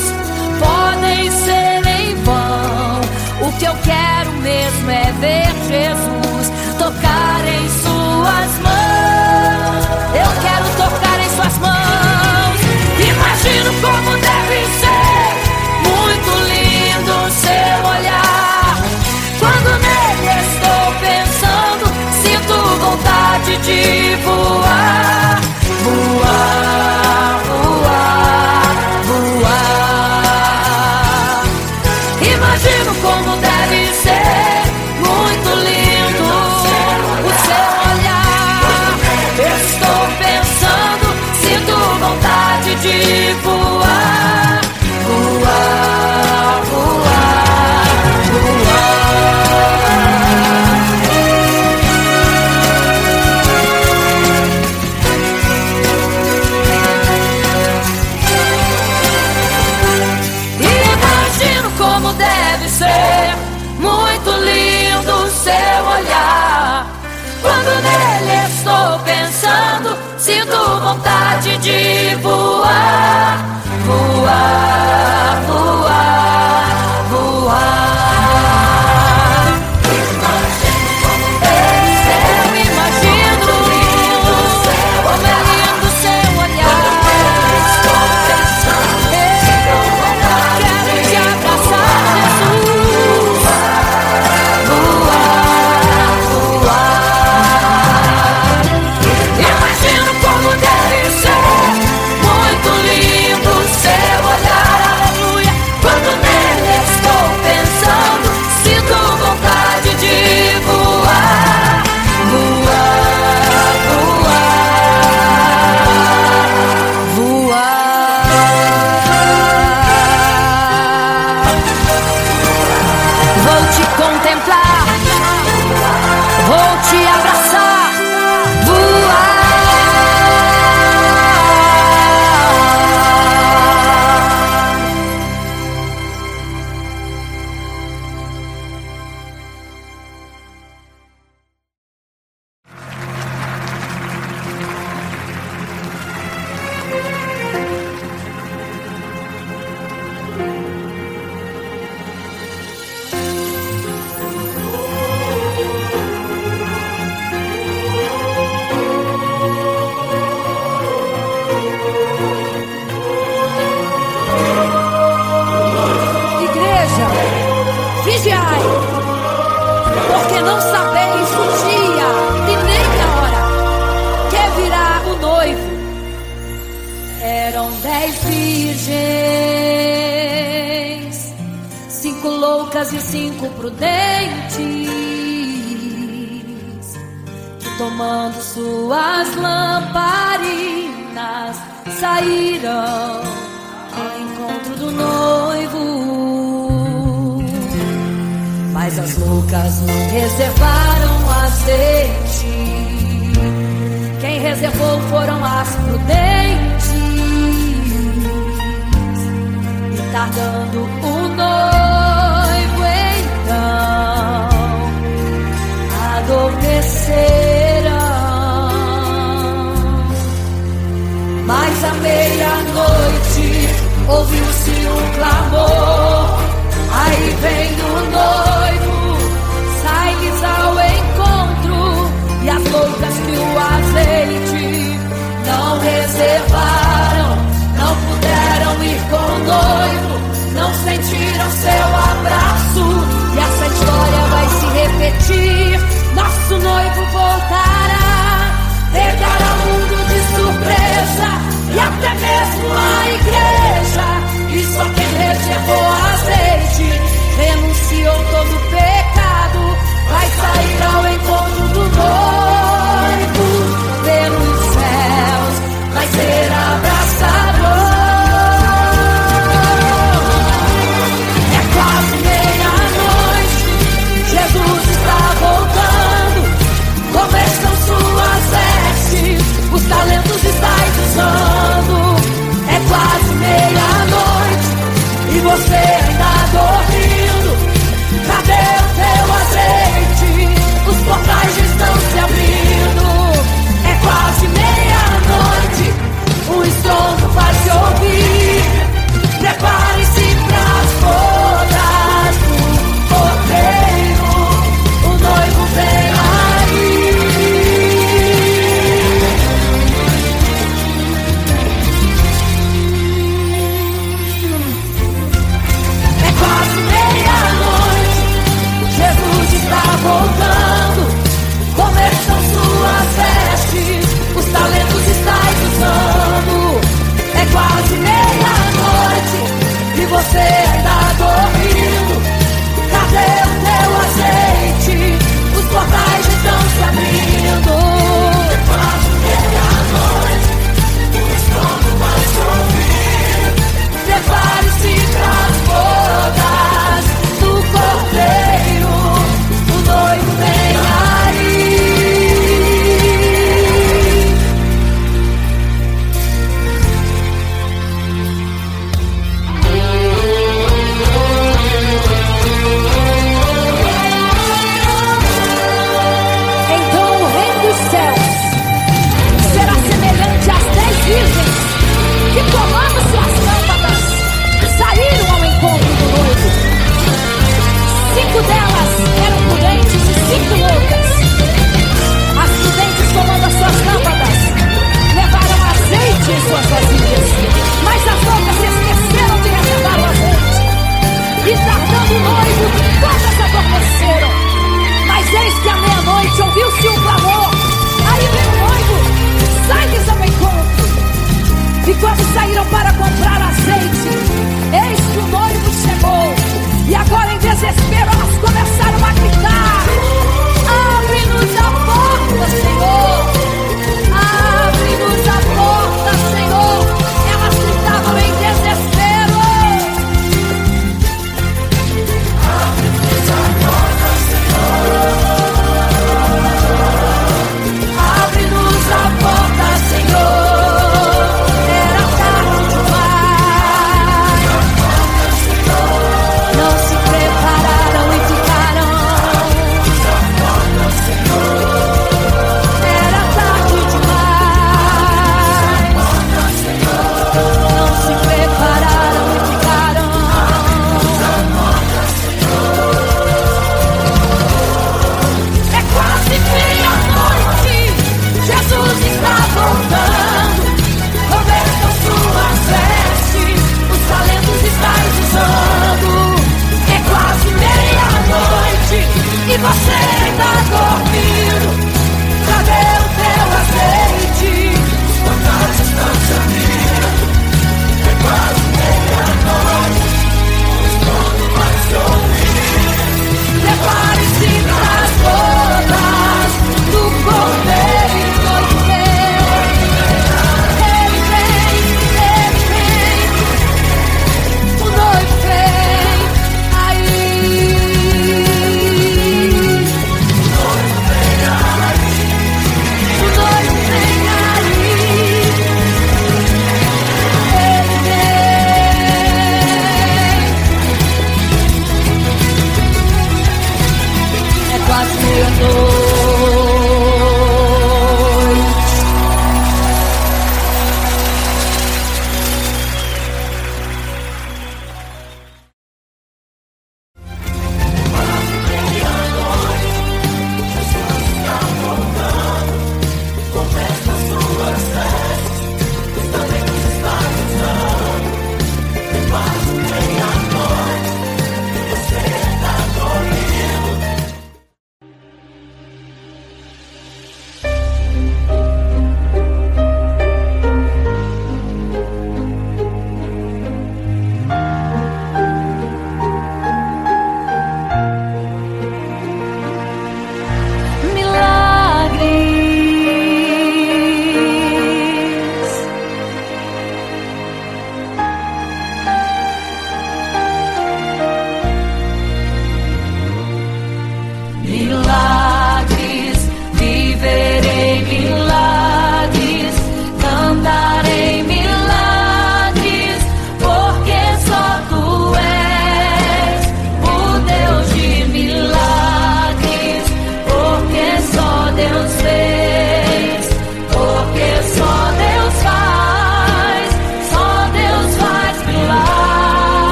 [SPEAKER 1] podem ser em vão. O que eu quero mesmo é ver Jesus tocar em suas mãos. Eu quero tocar em suas mãos. Imagino como deve ser muito lindo seu olhar. Quando nele estou pensando, sinto vontade de voar, voar, voar, voar. Imagino como deve ser muito lindo o seu olhar. Estou pensando, sinto vontade de voar, voar, voar, voar. Imagino como deve ser muito lindo o seu olhar. Quando nele estou pensando, sinto vontade de voar, voar, voar, voar. Eu imagino como é lindo o seu olhar. Eu quero te abraçar, Jesus. Voar, voar. Imagino como deve ser muito lindo virgens, 5 loucas e 5 prudentes, que tomando suas lamparinas saíram ao encontro do noivo. Mas as loucas não reservaram azeite, quem reservou foram as prudentes. E tardando o noivo então adormeceram. Mas à meia-noite ouviu-se um clamor, aí vem o noivo, sai-lhes ao encontro. E as loucas que o azeite não reservaram, não puderam ir com o noivo, não sentiram seu abraço. E essa história vai se repetir, nosso noivo voltará, pegará o mundo de surpresa e até mesmo a igreja. E só quem reservou azeite renunciou todo o peso.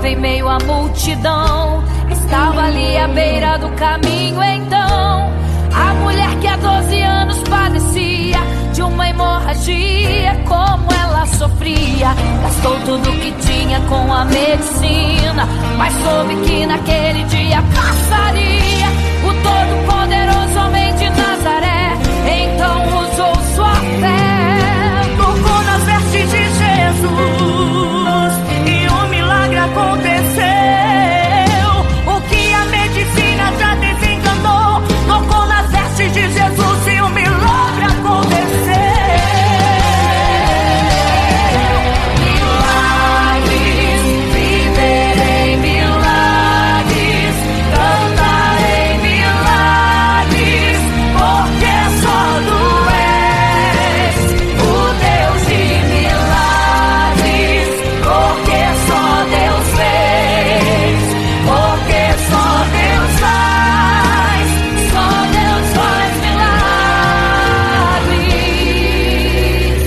[SPEAKER 1] parava em meio à multidão. Estava ali à beira do caminho então a mulher que há 12 anos padecia de uma hemorragia. Como ela sofria, gastou tudo que tinha com a medicina, mas soube que naquele dia passaria. O todo-poderoso homem de Nazaré então usou sua fé,
[SPEAKER 3] tocou nas vestes de Jesus e um milagre aconteceu. O que a medicina já desenganou, tocou nas vestes de Jesus e um milagre aconteceu. Milagres, viverei milagres, cantarei milagres, porque só tu és o Deus de milagres, porque só Deus fez, porque só Deus faz milagres.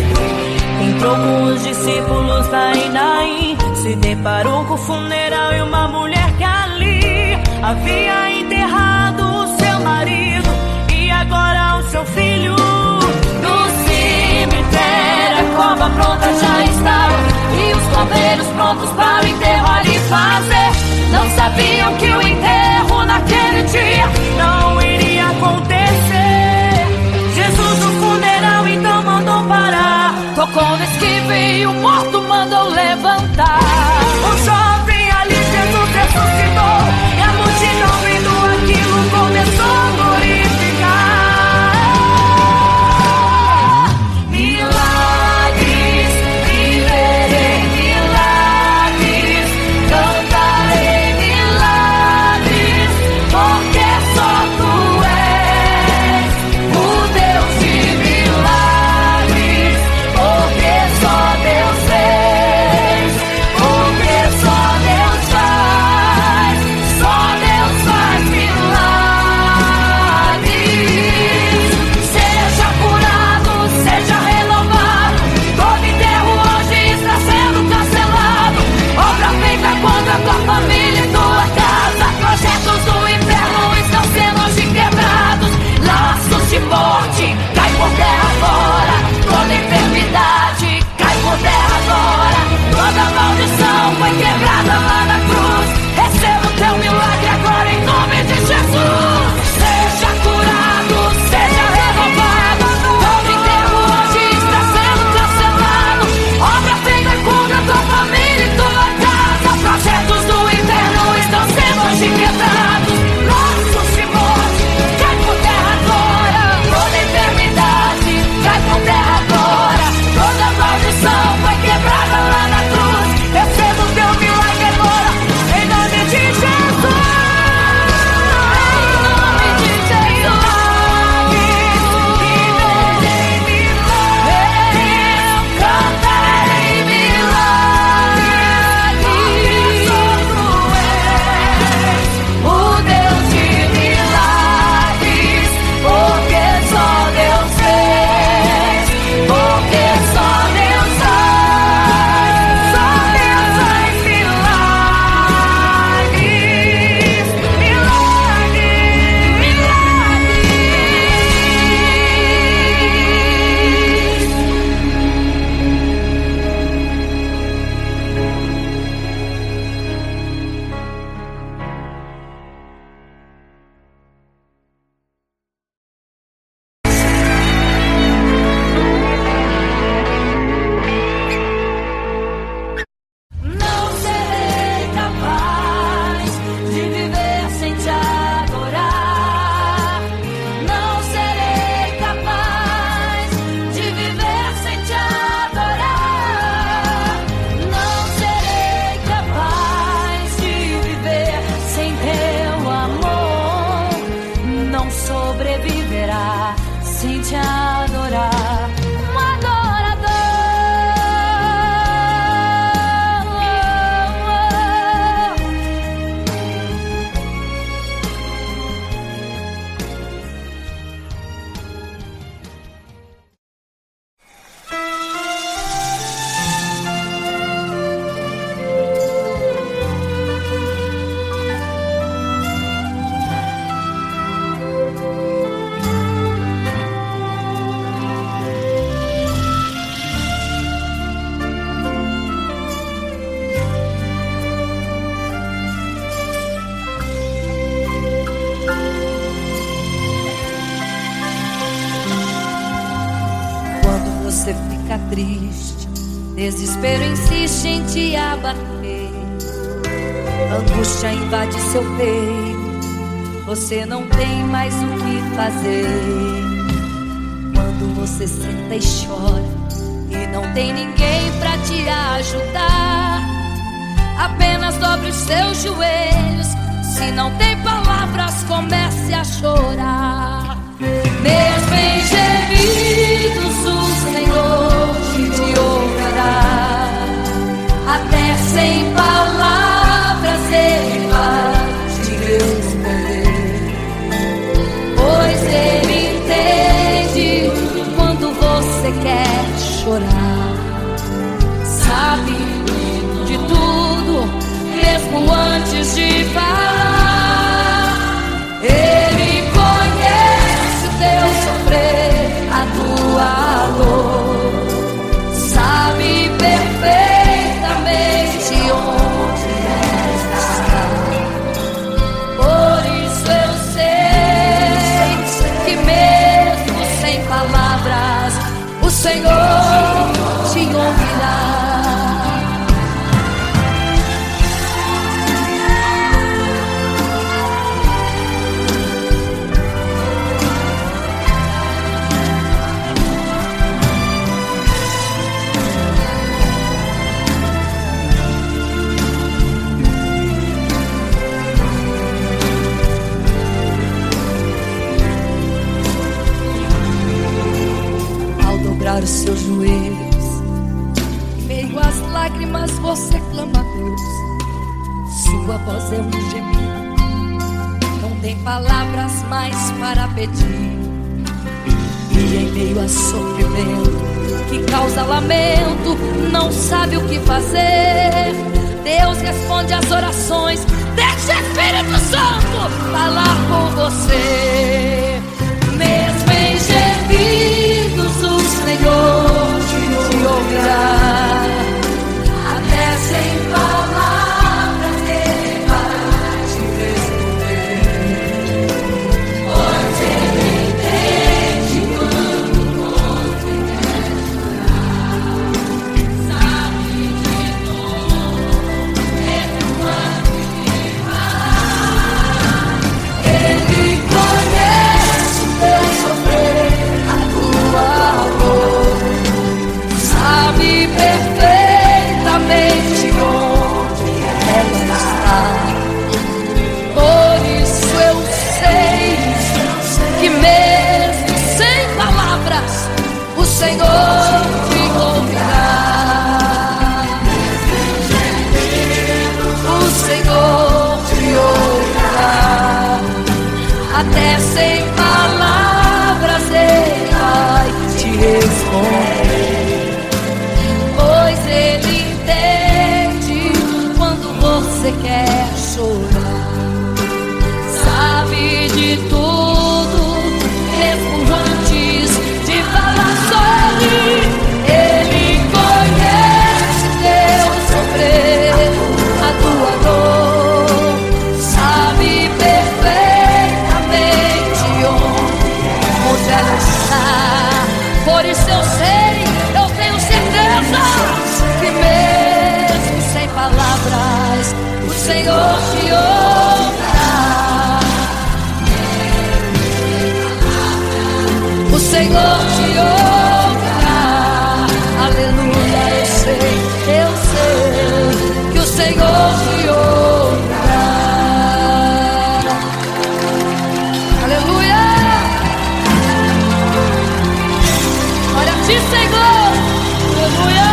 [SPEAKER 3] Entrou com os discípulos lá em Naim, se deparou com o funeral e uma mulher que ali havia enterrado o seu marido e agora o seu filho. No cemitério a cova pronta já estava e os coveiros prontos para o enterro ali fazer. Não sabiam que o enterro naquele dia não iria acontecer. Jesus no funeral então mandou parar,
[SPEAKER 1] tocou no esquivo e o morto mandou levantar.
[SPEAKER 3] o jovem ali Jesus ressuscitou e a multidão vendo aquilo começou a glorificar. Milagres, viverei milagres, cantarei milagres, porque só tu és o Deus de milagres, porque só Deus fez, porque
[SPEAKER 1] você fica triste, desespero insiste em te abater, angústia invade seu peito, você não tem mais o que fazer. Quando você senta e chora e não tem ninguém pra te ajudar, apenas dobre os seus joelhos. Se não tem palavras, comece a chorar. Mesmo em gemidos, o Senhor te ouvirá. Até sem palavras Ele vai te responder, pois Ele entende quando você quer chorar. Sabe de tudo, mesmo antes de falar. Ele conhece teu sofrer, a tua dor, sabe perfeitamente onde está. Por isso eu sei que mesmo sem palavras o Senhor te ouvirá. Os seus joelhos, em meio às lágrimas você clama a Deus. Sua voz é um gemido, não tem palavras mais para pedir. E em meio a sofrimento que causa lamento, não sabe o que fazer. Deus responde às orações, deixa o Espírito Santo falar com você. Mesmo em gemidos o Senhor te ouvirá. Até sem palavras Ele vai te responder, pois Ele entende quando você quer chorar. Sabe de tudo, mesmo antes de falar. Ele conhece teu sofrer, a tua dor, sabe perfeitamente onde ela está. Por isso eu sei que mesmo sem palavras o Senhor te ouvirá. O Senhor te ouvirá. Até sem palavras Ele vai te responder, pois Ele entende quando você quer chorar. Sabe de tudo, mesmo antes de falar sobre. Ele conhece teu sofrer, a tua dor, sabe perfeitamente onde ela está. Por isso eu sei, eu tenho certeza que mesmo sem palavras o Senhor te ouvirá. O Senhor te ouvirá. Aleluia, eu sei que o Senhor te ouvirá. Aleluia. Olha a ti, Senhor. Aleluia.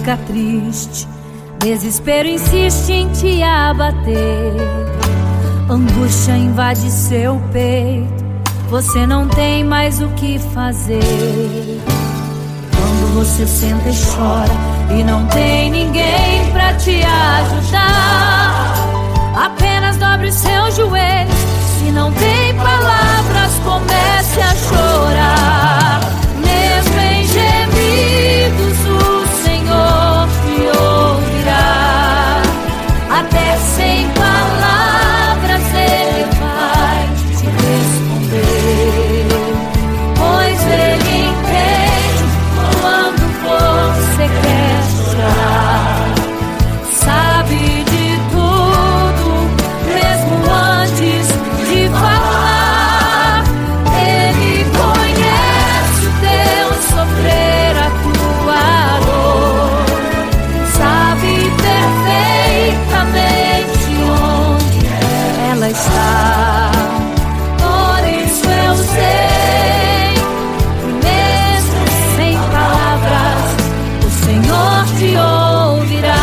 [SPEAKER 1] fica triste, desespero insiste em te abater, angústia invade seu peito, você não tem mais o que fazer. Quando você senta e chora e não tem ninguém pra te ajudar, apenas dobre os seus joelhos. Se não tem palavras, comece a chorar. Mesmo em gemidos, o Senhor te ouvirá. Até sem palavras Ele vai te responder, pois Ele entende quando você quer chorar. Sabe de tudo, mesmo antes de falar. Ele conhece o teu sofrer, a tua dor. Sabe perfeitamente onde ela está. Por isso eu sei que mesmo sem palavras, o Senhor te ouvirá.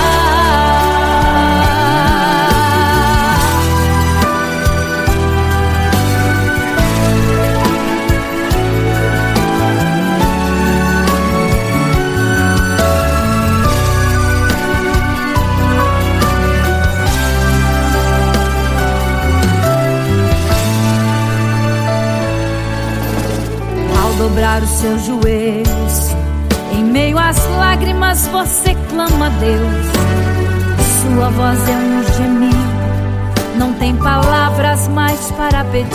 [SPEAKER 1] Ao dobrar os seus joelhos, em meio às lágrimas você clama a Deus. Sua voz é um gemido, não tem palavras mais para pedir.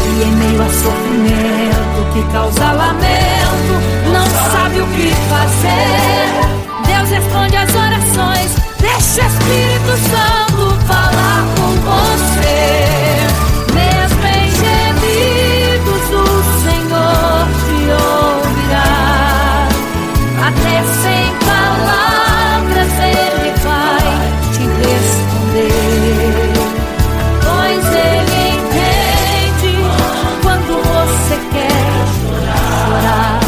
[SPEAKER 1] E em meio a sofrimento que causa lamento, não sabe o que fazer. Deus responde às orações, deixa o Espírito Santo falar com você. Mesmo em gemidos, o Senhor te ouvirá. Até sem palavras Ele vai te responder, pois Ele entende quando você quer chorar.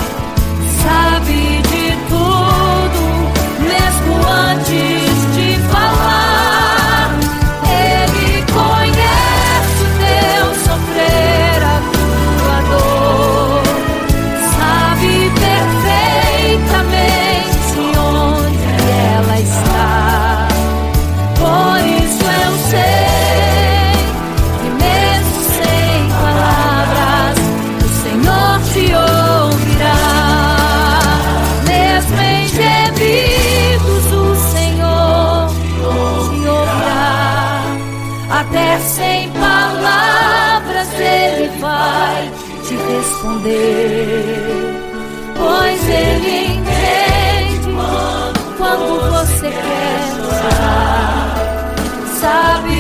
[SPEAKER 1] Sabe de tudo, mesmo antes de falar. Ele conhece o teu sofrer, a tua dor. Sabe perfeitamente onde ela está. Por isso eu sei que mesmo sem palavras, o Senhor te ouvirá. Mesmo em gemidos, o Senhor te ouvirá. Até sem palavras Ele vai te responder, pois Ele entende quando você quer chorar. Sabe